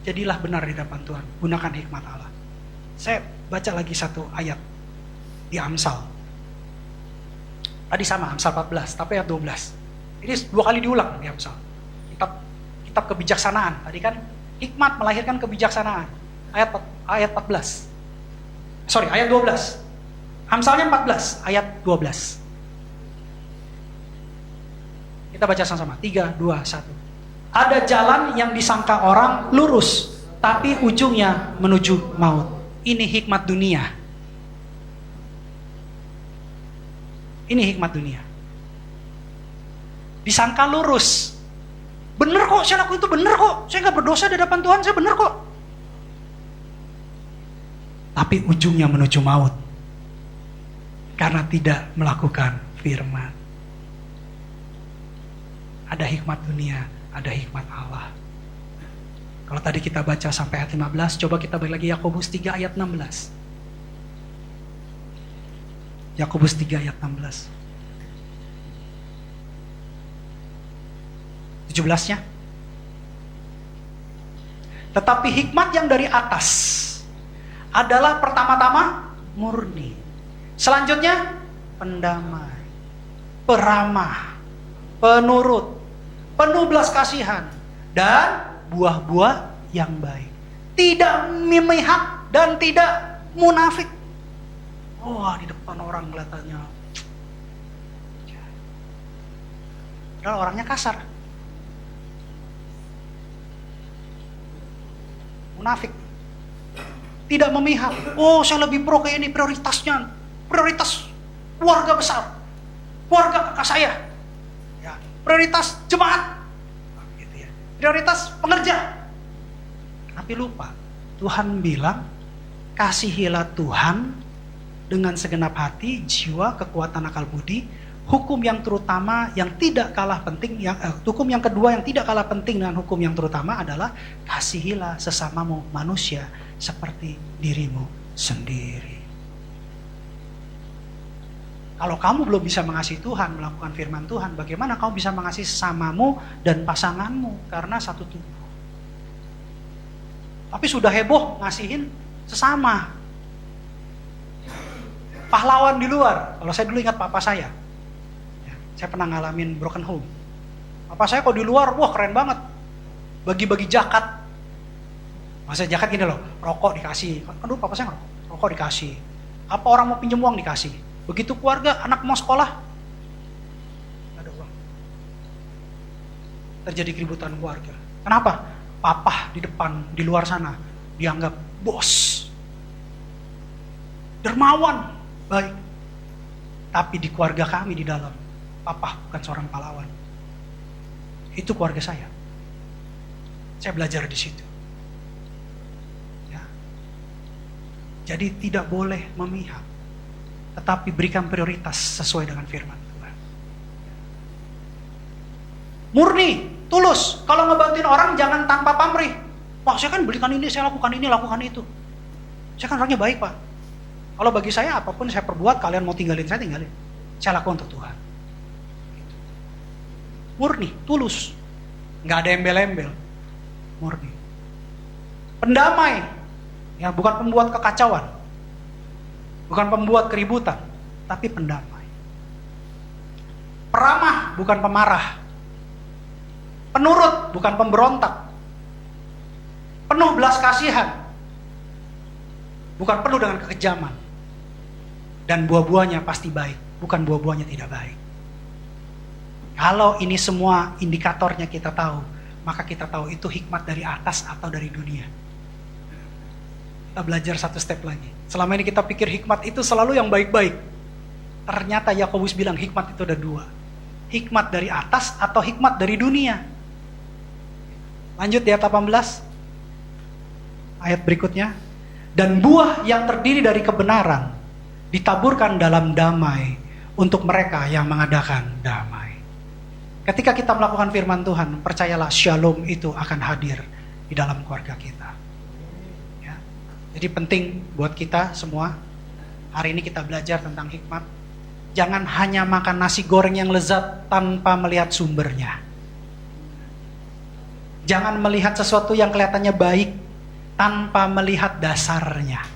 Jadilah benar di hadapan Tuhan. Gunakan hikmat Allah. Saya baca lagi satu ayat di Amsal. Tadi sama, Amsal 14, tapi ayat 12. Ini 2 kali diulang di Amsal. Kitab kebijaksanaan. Tadi kan hikmat melahirkan kebijaksanaan. Ayat 14. Ayat 12. Amsalnya 14, ayat 12. Kita baca sama-sama. 3, 2, 1. Ada jalan yang disangka orang lurus, tapi ujungnya menuju maut. Ini hikmat dunia. Ini hikmat dunia. Disangka lurus. Bener kok, saya lakuin itu bener kok. Saya gak berdosa di hadapan Tuhan, saya bener kok. Tapi ujungnya menuju maut. Karena tidak melakukan firman. Ada hikmat dunia, ada hikmat Allah. Kalau tadi kita baca sampai ayat 15, coba kita balik lagi Yakobus 3 ayat 16. Yakobus 3 ayat 16. 17-nya. Tetapi hikmat yang dari atas adalah pertama-tama murni. Selanjutnya pendamai, peramah, penurut, penuh belas kasihan, dan buah-buah yang baik. Tidak memihak dan tidak munafik. Wah, di depan orang kelihatannya. Padahal orangnya kasar. Munafik. Tidak memihak. Oh, saya lebih pro kayak ini, prioritasnya. Prioritas keluarga besar. Keluarga kakak saya. Ya, prioritas jemaat. Gitu ya. Prioritas pengerja. Tapi lupa, Tuhan bilang, kasihilah Tuhan dengan segenap hati, jiwa, kekuatan akal budi. Hukum yang terutama yang tidak kalah penting, hukum yang kedua yang tidak kalah penting dengan hukum yang terutama adalah kasihilah sesamamu manusia seperti dirimu sendiri. Kalau kamu belum bisa mengasihi Tuhan, melakukan firman Tuhan, bagaimana kamu bisa mengasihi sesamamu dan pasanganmu? Karena satu tubuh. Tapi sudah heboh ngasihin sesama. Pahlawan di luar. Kalau saya dulu ingat papa saya. Saya pernah ngalamin broken home. Papa saya kok di luar, wah keren banget. Bagi-bagi jakat. Maksudnya jakat gini loh, rokok dikasih. Kan dulu papa saya ngerokok, rokok dikasih. Apa orang mau pinjam uang dikasih. Begitu keluarga, anak mau sekolah, gak ada uang. Terjadi keributan keluarga. Kenapa? Papa di depan, di luar sana, dianggap bos. Dermawan, baik. Tapi di keluarga kami di dalam, papa bukan seorang pahlawan. Itu keluarga saya. Saya belajar di situ. Ya. Jadi tidak boleh memihak, tetapi berikan prioritas sesuai dengan firman Tuhan. Murni, tulus. Kalau ngebantuin orang jangan tanpa pamrih. Wah, saya kan belikan ini, saya lakukan ini, lakukan itu. Saya kan orangnya baik, Pak. Kalau bagi saya apapun saya perbuat, kalian mau tinggalin, saya tinggalin. Saya lakukan untuk Tuhan. Murni, tulus. Nggak ada embel-embel. Murni. Pendamai. Ya, bukan pembuat kekacauan. Bukan pembuat keributan. Tapi pendamai. Peramah, bukan pemarah. Penurut, bukan pemberontak. Penuh belas kasihan, bukan penuh dengan kekejaman. Dan buah-buahnya pasti baik, bukan buah-buahnya tidak baik. Kalau ini semua indikatornya kita tahu, maka kita tahu itu hikmat dari atas atau dari dunia. Kita belajar satu step lagi. Selama ini kita pikir hikmat itu selalu yang baik-baik. Ternyata Yakobus bilang hikmat itu ada dua. Hikmat dari atas atau hikmat dari dunia. Lanjut di ayat 18. Ayat berikutnya. Dan buah yang terdiri dari kebenaran ditaburkan dalam damai untuk mereka yang mengadakan damai. Ketika kita melakukan firman Tuhan, percayalah shalom itu akan hadir di dalam keluarga kita. Ya. Jadi penting buat kita semua, hari ini kita belajar tentang hikmat. Jangan hanya makan nasi goreng yang lezat tanpa melihat sumbernya. Jangan melihat sesuatu yang kelihatannya baik tanpa melihat dasarnya.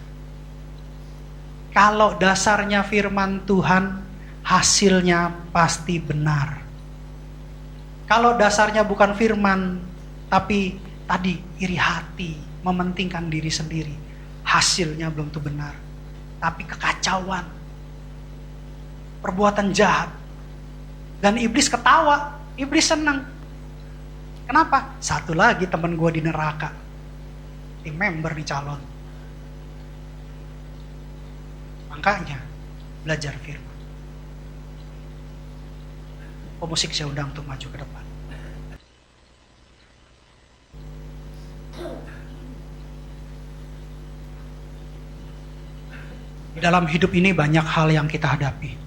Kalau dasarnya firman Tuhan, hasilnya pasti benar. Kalau dasarnya bukan firman, tapi tadi iri hati, mementingkan diri sendiri, hasilnya belum tentu benar. Tapi kekacauan, perbuatan jahat, dan iblis ketawa, iblis senang. Kenapa? Satu lagi teman gue di neraka. Tim member nih calon. Makanya belajar firman. Pemusik saya undang untuk maju ke depan. Di dalam hidup ini banyak hal yang kita hadapi.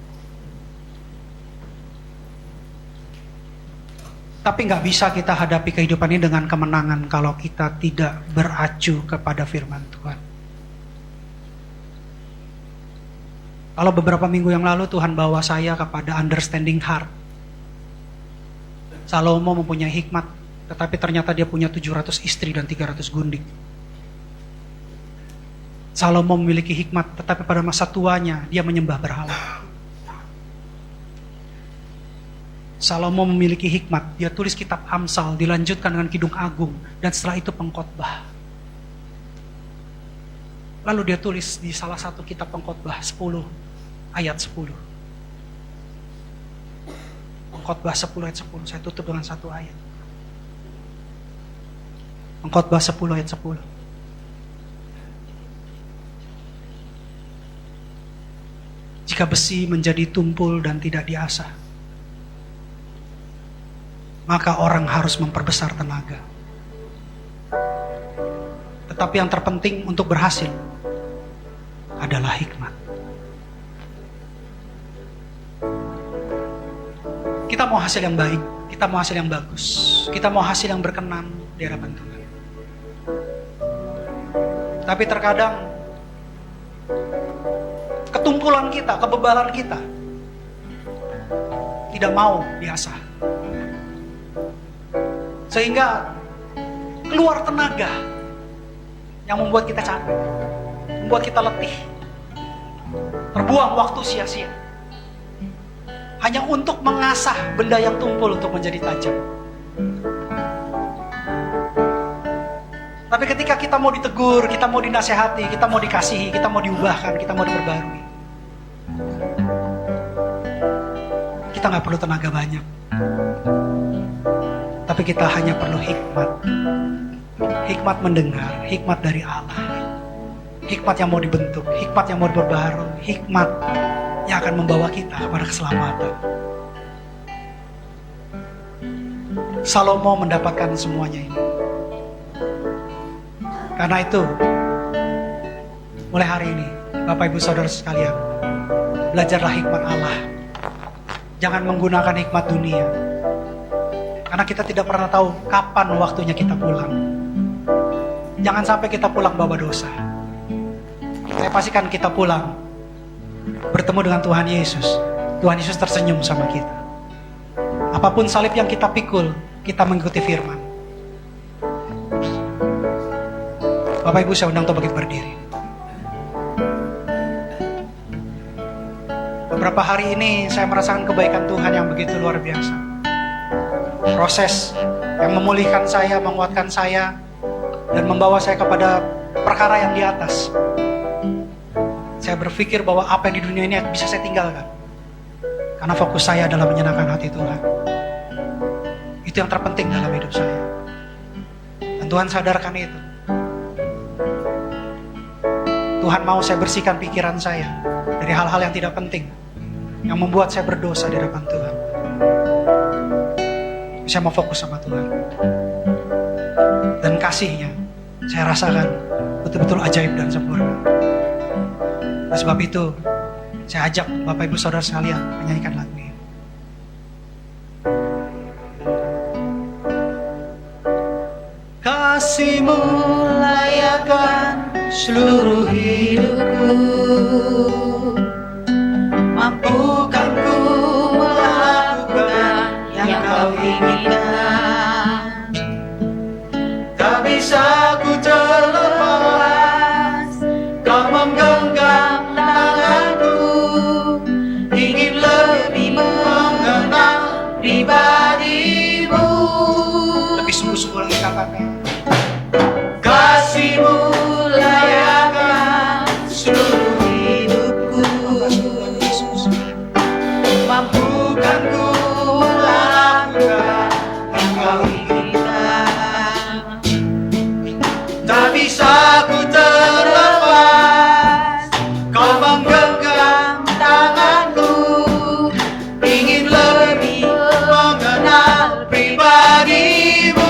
Tapi nggak bisa kita hadapi kehidupan ini dengan kemenangan kalau kita tidak beracu kepada firman Tuhan. Kalau beberapa minggu yang lalu Tuhan bawa saya kepada understanding heart. Salomo mempunyai hikmat, tetapi ternyata dia punya 700 istri dan 300 gundik. Salomo memiliki hikmat, tetapi pada masa tuanya dia menyembah berhala. Salomo memiliki hikmat, dia tulis kitab Amsal, dilanjutkan dengan Kidung Agung, dan setelah itu pengkhotbah. Lalu dia tulis di salah satu kitab pengkhotbah 10 ayat 10. Pengkhotbah 10 ayat 10, saya tutup dengan satu ayat. Pengkhotbah 10 ayat 10. Jika besi menjadi tumpul dan tidak diasah, maka orang harus memperbesar tenaga. Tetapi yang terpenting untuk berhasil adalah hikmat. Kita mau hasil yang baik, kita mau hasil yang bagus, kita mau hasil yang berkenan di hadapan Tuhan. Tapi terkadang ketumpulan kita, kebebalan kita tidak mau diasah. Sehingga keluar tenaga yang membuat kita capek, membuat kita letih, terbuang waktu sia-sia hanya untuk mengasah benda yang tumpul untuk menjadi tajam. Tapi ketika kita mau ditegur, kita mau dinasehati, kita mau dikasihi, kita mau diubahkan, kita mau diperbarui, kita gak perlu tenaga banyak. Tapi kita hanya perlu hikmat. Hikmat mendengar, hikmat dari Allah. Hikmat yang mau dibentuk, hikmat yang mau diperbaharui, hikmat yang akan membawa kita kepada keselamatan. Salomo mendapatkan semuanya ini. Karena itu, mulai hari ini, Bapak Ibu Saudara sekalian, belajarlah hikmat Allah. Jangan menggunakan hikmat dunia. Karena kita tidak pernah tahu kapan waktunya kita pulang. Jangan sampai kita pulang bawa dosa. Saya pastikan kita pulang bertemu dengan Tuhan Yesus. Tuhan Yesus tersenyum sama kita. Apapun salib yang kita pikul, kita mengikuti firman. Bapak Ibu, saya undang untuk bangkit berdiri. Beberapa hari ini saya merasakan kebaikan Tuhan yang begitu luar biasa. Proses yang memulihkan saya, menguatkan saya, dan membawa saya kepada perkara yang di atas. Saya berpikir bahwa apa yang di dunia ini bisa saya tinggalkan, karena fokus saya adalah menyenangkan hati Tuhan. Itu yang terpenting dalam hidup saya. Dan Tuhan sadarkan itu. Tuhan mau saya bersihkan pikiran saya dari hal-hal yang tidak penting, yang membuat saya berdosa di hadapan Tuhan. Saya mau fokus sama Tuhan. Dan kasih-Nya saya rasakan betul-betul ajaib dan sempurna. Oleh sebab itu, saya ajak Bapak Ibu Saudara sekalian menyanyikan lagu ini. Kasih-Mu layakkan seluruh hidupku, mampukan ku melakukan yang Kau inginkan. Tak bisa ku terlepas, Kau menggenggam tanganku, ingin lebih mengenal pribadi-Mu. Lebih sungguh-sungguh lagi katakan. Kasih-Mu layakkan seluruh hidupku, mampukan ku melakukan yang Kau inginkan. Tak bisa ku terlepas, Kau menggenggam tanganku, ingin lebih mengenal pribadi-Mu.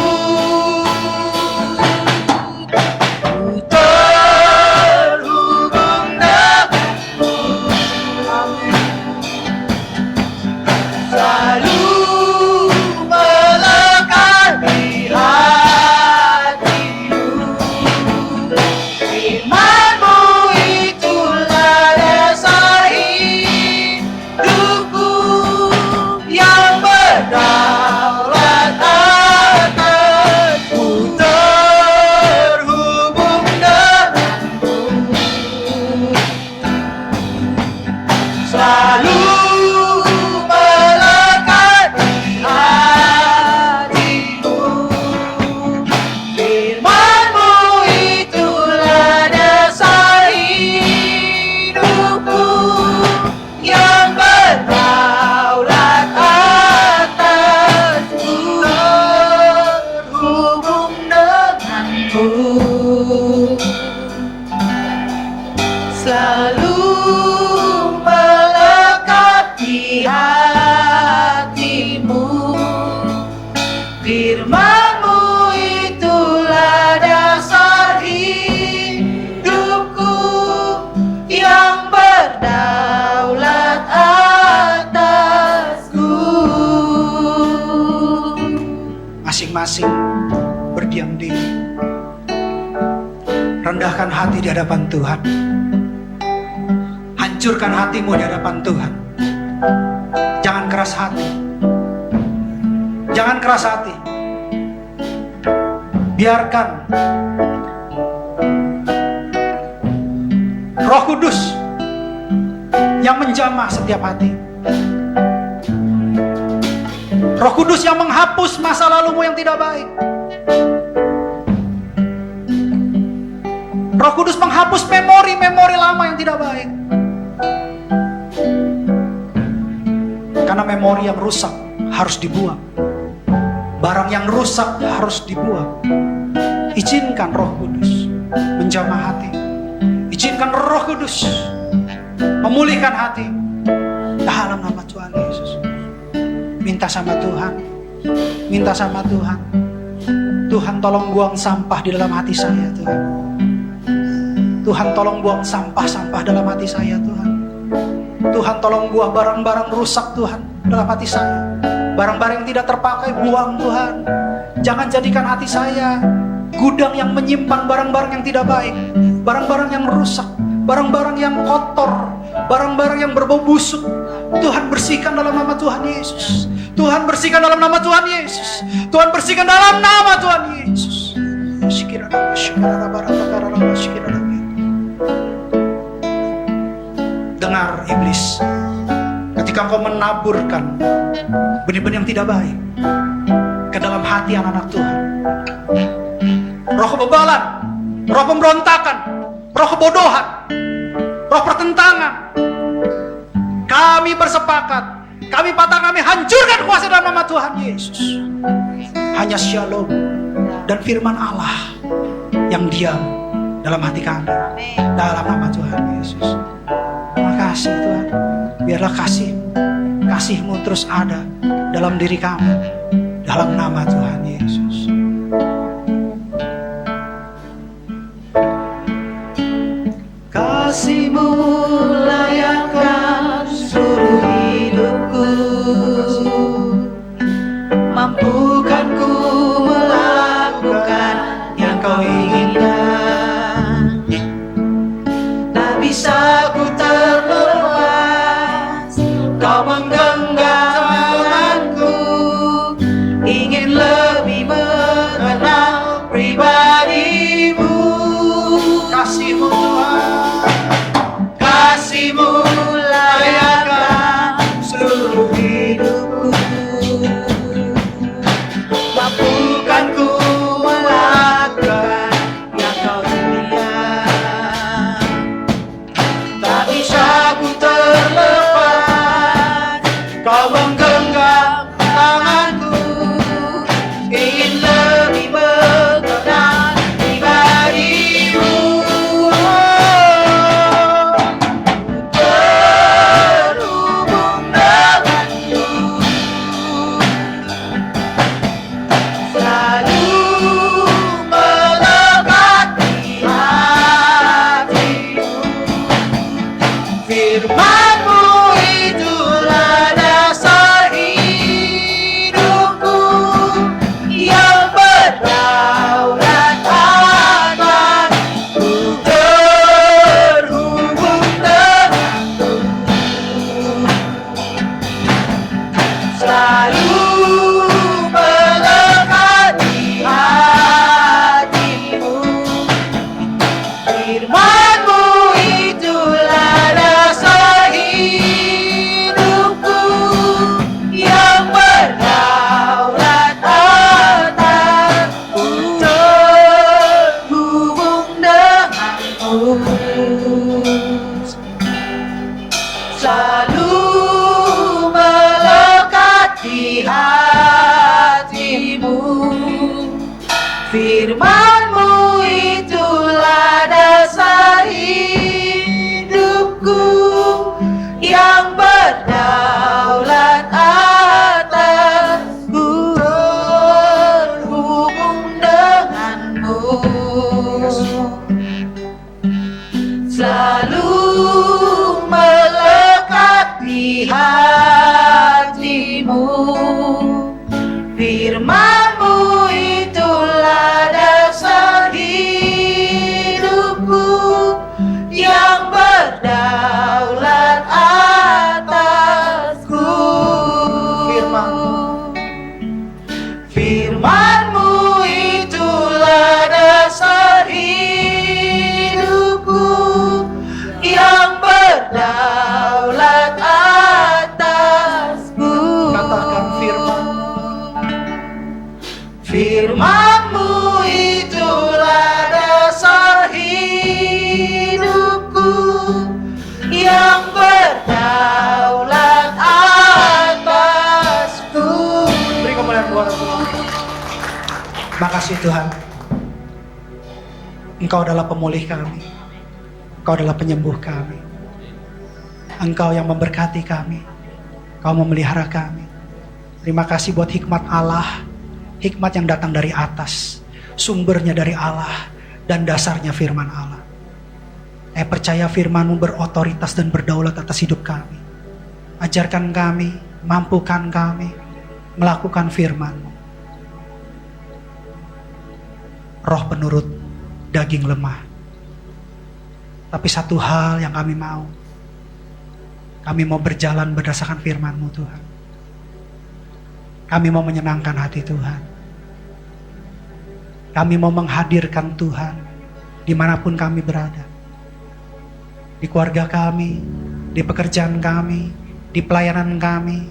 Masing-masing berdiam diri, rendahkan hati di hadapan Tuhan, hancurkan hatimu di hadapan Tuhan. Jangan keras hati, jangan keras hati. Biarkan Roh Kudus yang menjamah setiap hati, Roh Kudus yang menghapus masa lalumu yang tidak baik. Roh Kudus menghapus memori-memori lama yang tidak baik. Karena memori yang rusak harus dibuang. Barang yang rusak harus dibuang. Izinkan Roh Kudus menjamah hati. Izinkan Roh Kudus memulihkan hati. Dalam nama Tuhan Yesus. Minta sama Tuhan, minta sama Tuhan. Tuhan tolong buang sampah di dalam hati saya Tuhan. Tuhan tolong buang sampah-sampah dalam hati saya Tuhan. Tuhan tolong buang barang-barang rusak Tuhan dalam hati saya. Barang-barang yang tidak terpakai buang Tuhan. Jangan jadikan hati saya gudang yang menyimpan barang-barang yang tidak baik, barang-barang yang rusak, barang-barang yang kotor, barang-barang yang berbau busuk. Tuhan bersihkan dalam nama Tuhan Yesus. Tuhan bersihkan dalam nama Tuhan Yesus. Tuhan bersihkan dalam nama Tuhan Yesus. Dengar iblis, ketika engkau menaburkan benih-benih yang tidak baik ke dalam hati anak-anak Tuhan, roh kebebalan, roh pemberontakan, roh kebodohan, roh pertentangan, kami bersepakat, kami patah, kami hancurkan kuasa dalam nama Tuhan Yesus. Hanya shalom dan firman Allah yang diam dalam hati kami, dalam nama Tuhan Yesus. Terima kasih Tuhan, biarlah kasih-Mu terus ada dalam diri kami, dalam nama Tuhan Yesus. Kasih-Mu layakkan seluruh hidupku, mampukan ku melakukan yang Kau inginkan. Tak bisa ku terlepas, Kau menggenggam tanganku, ingin lebih mengenal pribadi-Mu. Kasih-Mu Tuhan, kasih-Mu layakkan seluruh hidupku, mampukan ku melakukan yang Kau inginkan. Tak bisa ku terlepas, Kau menggenggam tanganku, ingin lebih mengenal pribadi-Mu. Terhubung denganmu, selalu melekat di hatimu. Firman-Mu itulah dasar hidupku, yang berdaulat atasku. Terhubung denganmu, selalu melekat di hatimu. Firman-Mu itulah dasar hidupku, yang berdaulat atasku. Terhubung denganmu, selalu melekat di hatimu. Firman-Mu itulah dasar hidupku, yang berdaulat atasku. Terhubung denganmu, selalu melekat di hatimu. Firman-Mu itulah dasar hidupku, yang berdaulat atasku. Firman-Mu itulah dasar hidupku, yang berdaulat atasku. Katakan firman. Firman-Mu itulah dasar hidupku, yang berdaulat atasku. Beri kemuliaan kepada Tuhan. Makasih Tuhan, Engkau adalah pemulih kami, Engkau adalah penyembuh kami, Engkau yang memberkati kami, Engkau memelihara kami. Terima kasih buat hikmat Allah, hikmat yang datang dari atas, sumbernya dari Allah, dan dasarnya firman Allah. Saya percaya firman-Mu berotoritas dan berdaulat atas hidup kami. Ajarkan kami, mampukan kami melakukan firman-Mu. Roh penurut, daging lemah. Tapi satu hal yang kami mau berjalan berdasarkan firman-Mu Tuhan. Kami mau menyenangkan hati Tuhan. Kami mau menghadirkan Tuhan dimanapun kami berada. Di keluarga kami, di pekerjaan kami, di pelayanan kami,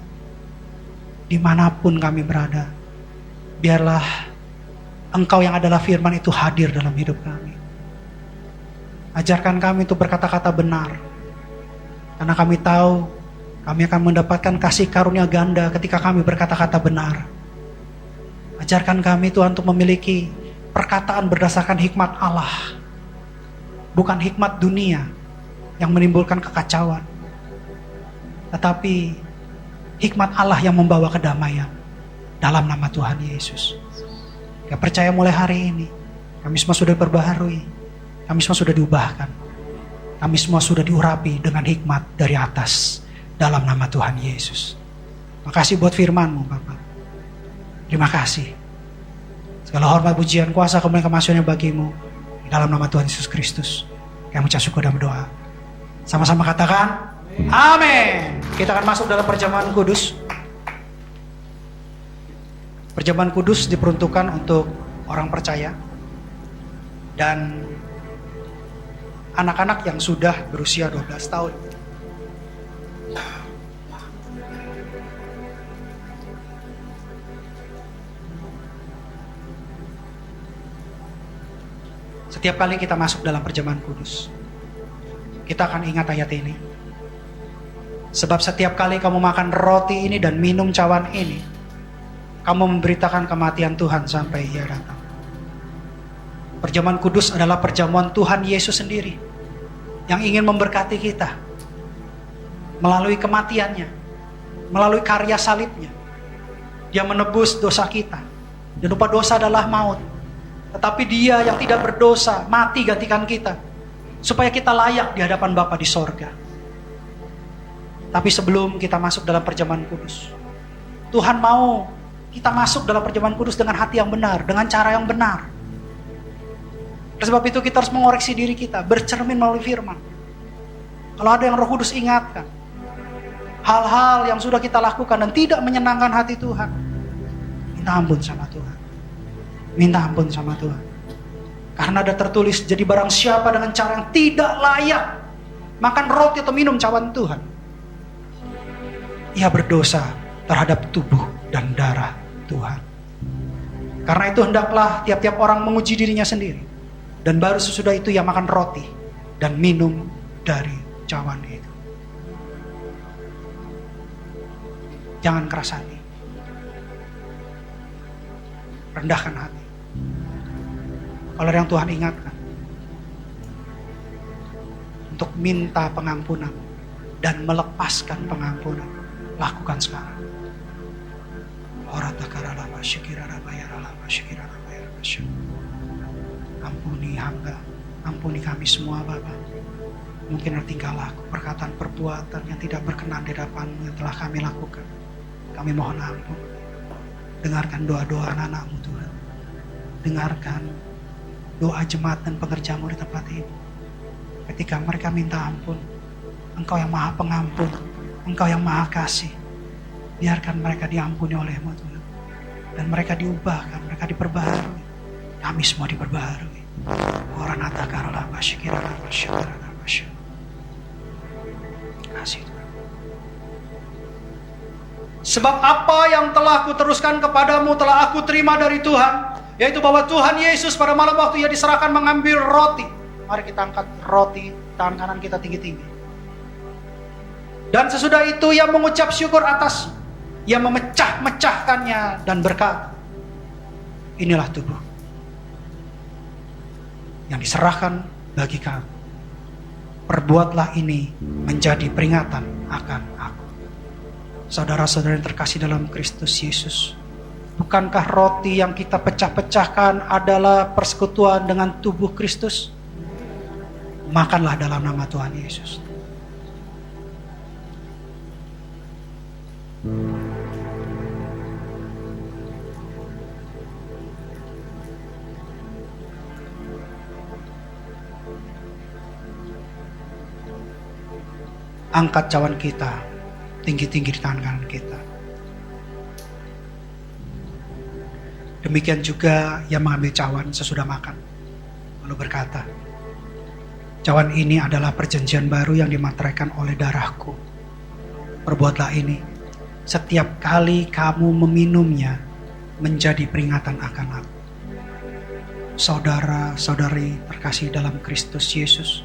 dimanapun kami berada. Biarlah Engkau yang adalah firman itu hadir dalam hidup kami. Ajarkan kami untuk berkata-kata benar. Karena kami tahu kami akan mendapatkan kasih karunia ganda ketika kami berkata-kata benar. Ajarkan kami Tuhan untuk memiliki perkataan berdasarkan hikmat Allah. Bukan hikmat dunia yang menimbulkan kekacauan. Tetapi hikmat Allah yang membawa kedamaian dalam nama Tuhan Yesus. Saya percaya mulai hari ini kami semua sudah diperbaharui. Kami semua sudah diubahkan. Kami semua sudah diurapi dengan hikmat dari atas dalam nama Tuhan Yesus. Makasih buat firman-Mu Bapak. Terima kasih. Segala hormat, pujian, kuasa, kemuliaan, kemasyuran bagimu dalam nama Tuhan Yesus Kristus. Kami ucap syukur dan berdoa. Sama-sama katakan amin. Kita akan masuk dalam perjamuan kudus. Perjamuan kudus diperuntukkan untuk orang percaya dan anak-anak yang sudah berusia 12 tahun. Setiap kali kita masuk dalam perjamuan kudus, kita akan ingat ayat ini. Sebab setiap kali kamu makan roti ini dan minum cawan ini, kamu memberitakan kematian Tuhan sampai Ia datang. Perjamuan kudus adalah perjamuan Tuhan Yesus sendiri yang ingin memberkati kita melalui kematiannya, melalui karya salibnya. Dia menebus dosa kita. Dan upah dosa adalah maut. Tetapi Dia yang tidak berdosa mati gantikan kita supaya kita layak di hadapan Bapa di sorga. Tapi sebelum kita masuk dalam perjamuan kudus, Tuhan mau kita masuk dalam perjamuan kudus dengan hati yang benar, dengan cara yang benar. Oleh sebab itu kita harus mengoreksi diri kita, bercermin melalui firman. Kalau ada yang Roh Kudus ingatkan, hal-hal yang sudah kita lakukan dan tidak menyenangkan hati Tuhan, minta ampun sama Tuhan. Minta ampun sama Tuhan. Karena ada tertulis, jadi barang siapa dengan cara yang tidak layak makan roti atau minum cawan Tuhan, ia berdosa terhadap tubuh dan darah Tuhan. Karena itu hendaklah tiap-tiap orang menguji dirinya sendiri, dan baru sesudah itu ia makan roti dan minum dari cawan itu. Jangan keras hati, rendahkan hati. Kalau ada yang Tuhan ingatkan untuk minta pengampunan dan melepaskan pengampunan, lakukan sekarang. Ampuni hamba, ampuni kami semua Bapa. Mungkin ada tingkah laku, perkataan, perbuatan yang tidak berkenan di hadapan-Mu yang telah kami lakukan. Kami mohon ampun. Dengarkan doa-doa anak-anak-Mu Tuhan. Dengarkan doa jemaat dan pekerja-Mu di tempat ini. Ketika mereka minta ampun, Engkau yang Maha Pengampun, Engkau yang Maha Kasih. Biarkan mereka diampuni oleh-Mu Tuhan. Dan mereka diubahkan, mereka diperbaharui. Kami semua diperbaharui. Orang atakarlah masyikirana masyikirana masyikirana. Kasih Tuhan. Sebab apa yang telah kuteruskan kepadamu telah aku terima dari Tuhan, yaitu bahwa Tuhan Yesus pada malam waktu Ia diserahkan mengambil roti. Mari kita angkat roti, tangan kanan kita tinggi-tinggi. Dan sesudah itu Ia mengucap syukur atas, Ia memecah-mecahkannya dan berkata, inilah tubuh yang diserahkan bagi kamu. Perbuatlah ini menjadi peringatan akan aku. Saudara-saudara yang terkasih dalam Kristus Yesus, bukankah roti yang kita pecah-pecahkan adalah persekutuan dengan tubuh Kristus? Makanlah dalam nama Tuhan Yesus. Angkat cawan kita tinggi-tinggi di tangan kanan kita. Demikian juga ia mengambil cawan sesudah makan, lalu berkata, cawan ini adalah perjanjian baru yang dimateraikan oleh darahku. Perbuatlah ini setiap kali kamu meminumnya menjadi peringatan akan aku. Saudara-saudari terkasih dalam Kristus Yesus,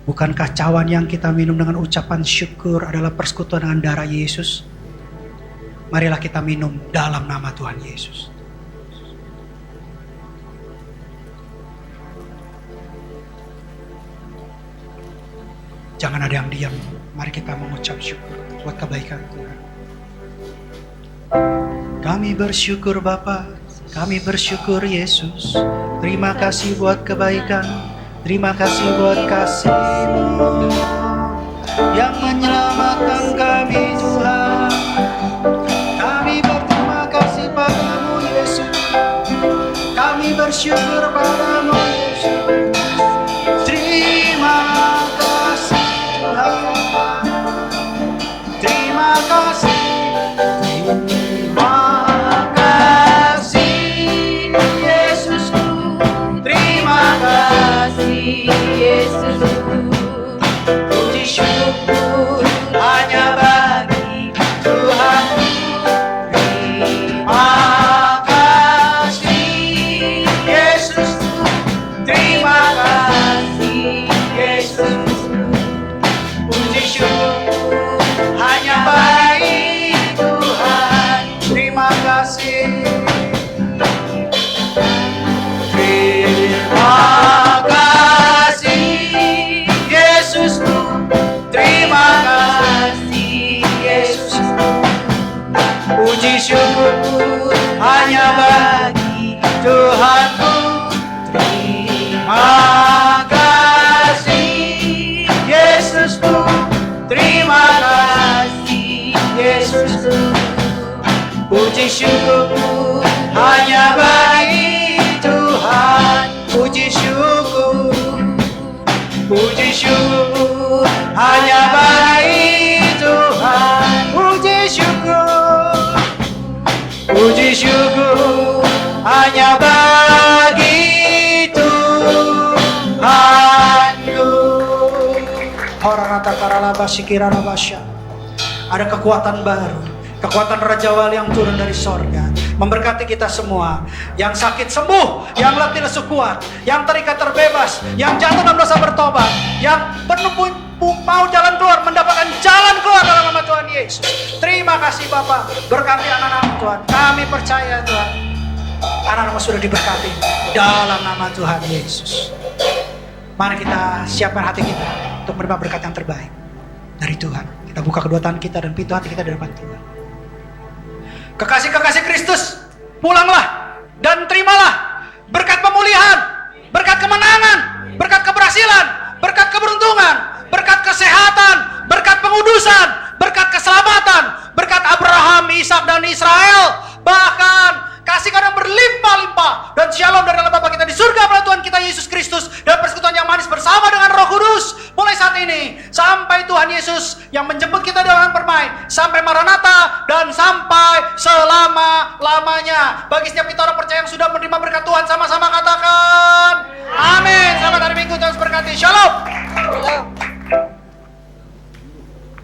bukankah cawan yang kita minum dengan ucapan syukur adalah persekutuan dengan darah Yesus? Marilah kita minum dalam nama Tuhan Yesus. Jangan ada yang diam. Mari kita mengucap syukur buat kebaikan Tuhan. Kami bersyukur Bapa, kami bersyukur Yesus. Terima kasih buat kebaikan, terima kasih buat kasih-Mu yang menyelamatkan kami Tuhan. Kami berterima kasih padamu Yesus. Kami bersyukur padamu Yesus. Terima kasih Tuhan. Terima kasih. Puji syukur hanya bagi Tuhan. Terima kasih Yesus. Terima kasih Yesus. Puji syukur hanya bagi Tuhan. Terima kasih. Puji syukur hanya bagi Tuhanku. Terima kasih Yesusku. Terima kasih Yesusku. Puji syukur hanya bagi Tuhan. Puji syukur. Puji syukur hanya bagi Tuhan. Puji syukur. Puji syukur hanya bagi Tuhanku. Ada kekuatan baru, kekuatan Raja Wali yang turun dari sorga, memberkati kita semua. Yang sakit sembuh, yang letih lesu kuat, yang terikat terbebas, yang jatuh dalam dosa bertobat, yang penuh mau jalan keluar, mendapatkan jalan keluar dalam nama Tuhan Yesus. Terima kasih Bapak, berkati anak-anak Tuhan. Kami percaya Tuhan, anak-anak sudah diberkati dalam nama Tuhan Yesus. Mari kita siapkan hati kita untuk menerima berkat yang terbaik dari Tuhan. Kita buka kedua tangan kita dan pintu hati kita di depan Tuhan. Kekasih-kekasih Kristus, pulanglah dan terimalah berkat pemulihan, berkat kemenangan, berkat keberhasilan, berkat keberuntungan, berkat kesehatan, berkat pengudusan, berkat keselamatan, berkat Abraham, Ishak dan Israel, bahkan kasih karunia berlimpah-limpah dan shalom dari Allah Bapa kita di surga melalui Tuhan kita Yesus Kristus dan persekutuan yang manis bersama dengan Roh Kudus mulai saat ini sampai Tuhan Yesus yang menjemput kita dalam permai, sampai Maranatha dan sampai selama-lamanya. Bagi setiap kita orang percaya yang sudah menerima berkat Tuhan, sama-sama katakan amin. Selamat hari Minggu, Tuhan berkati. Shalom.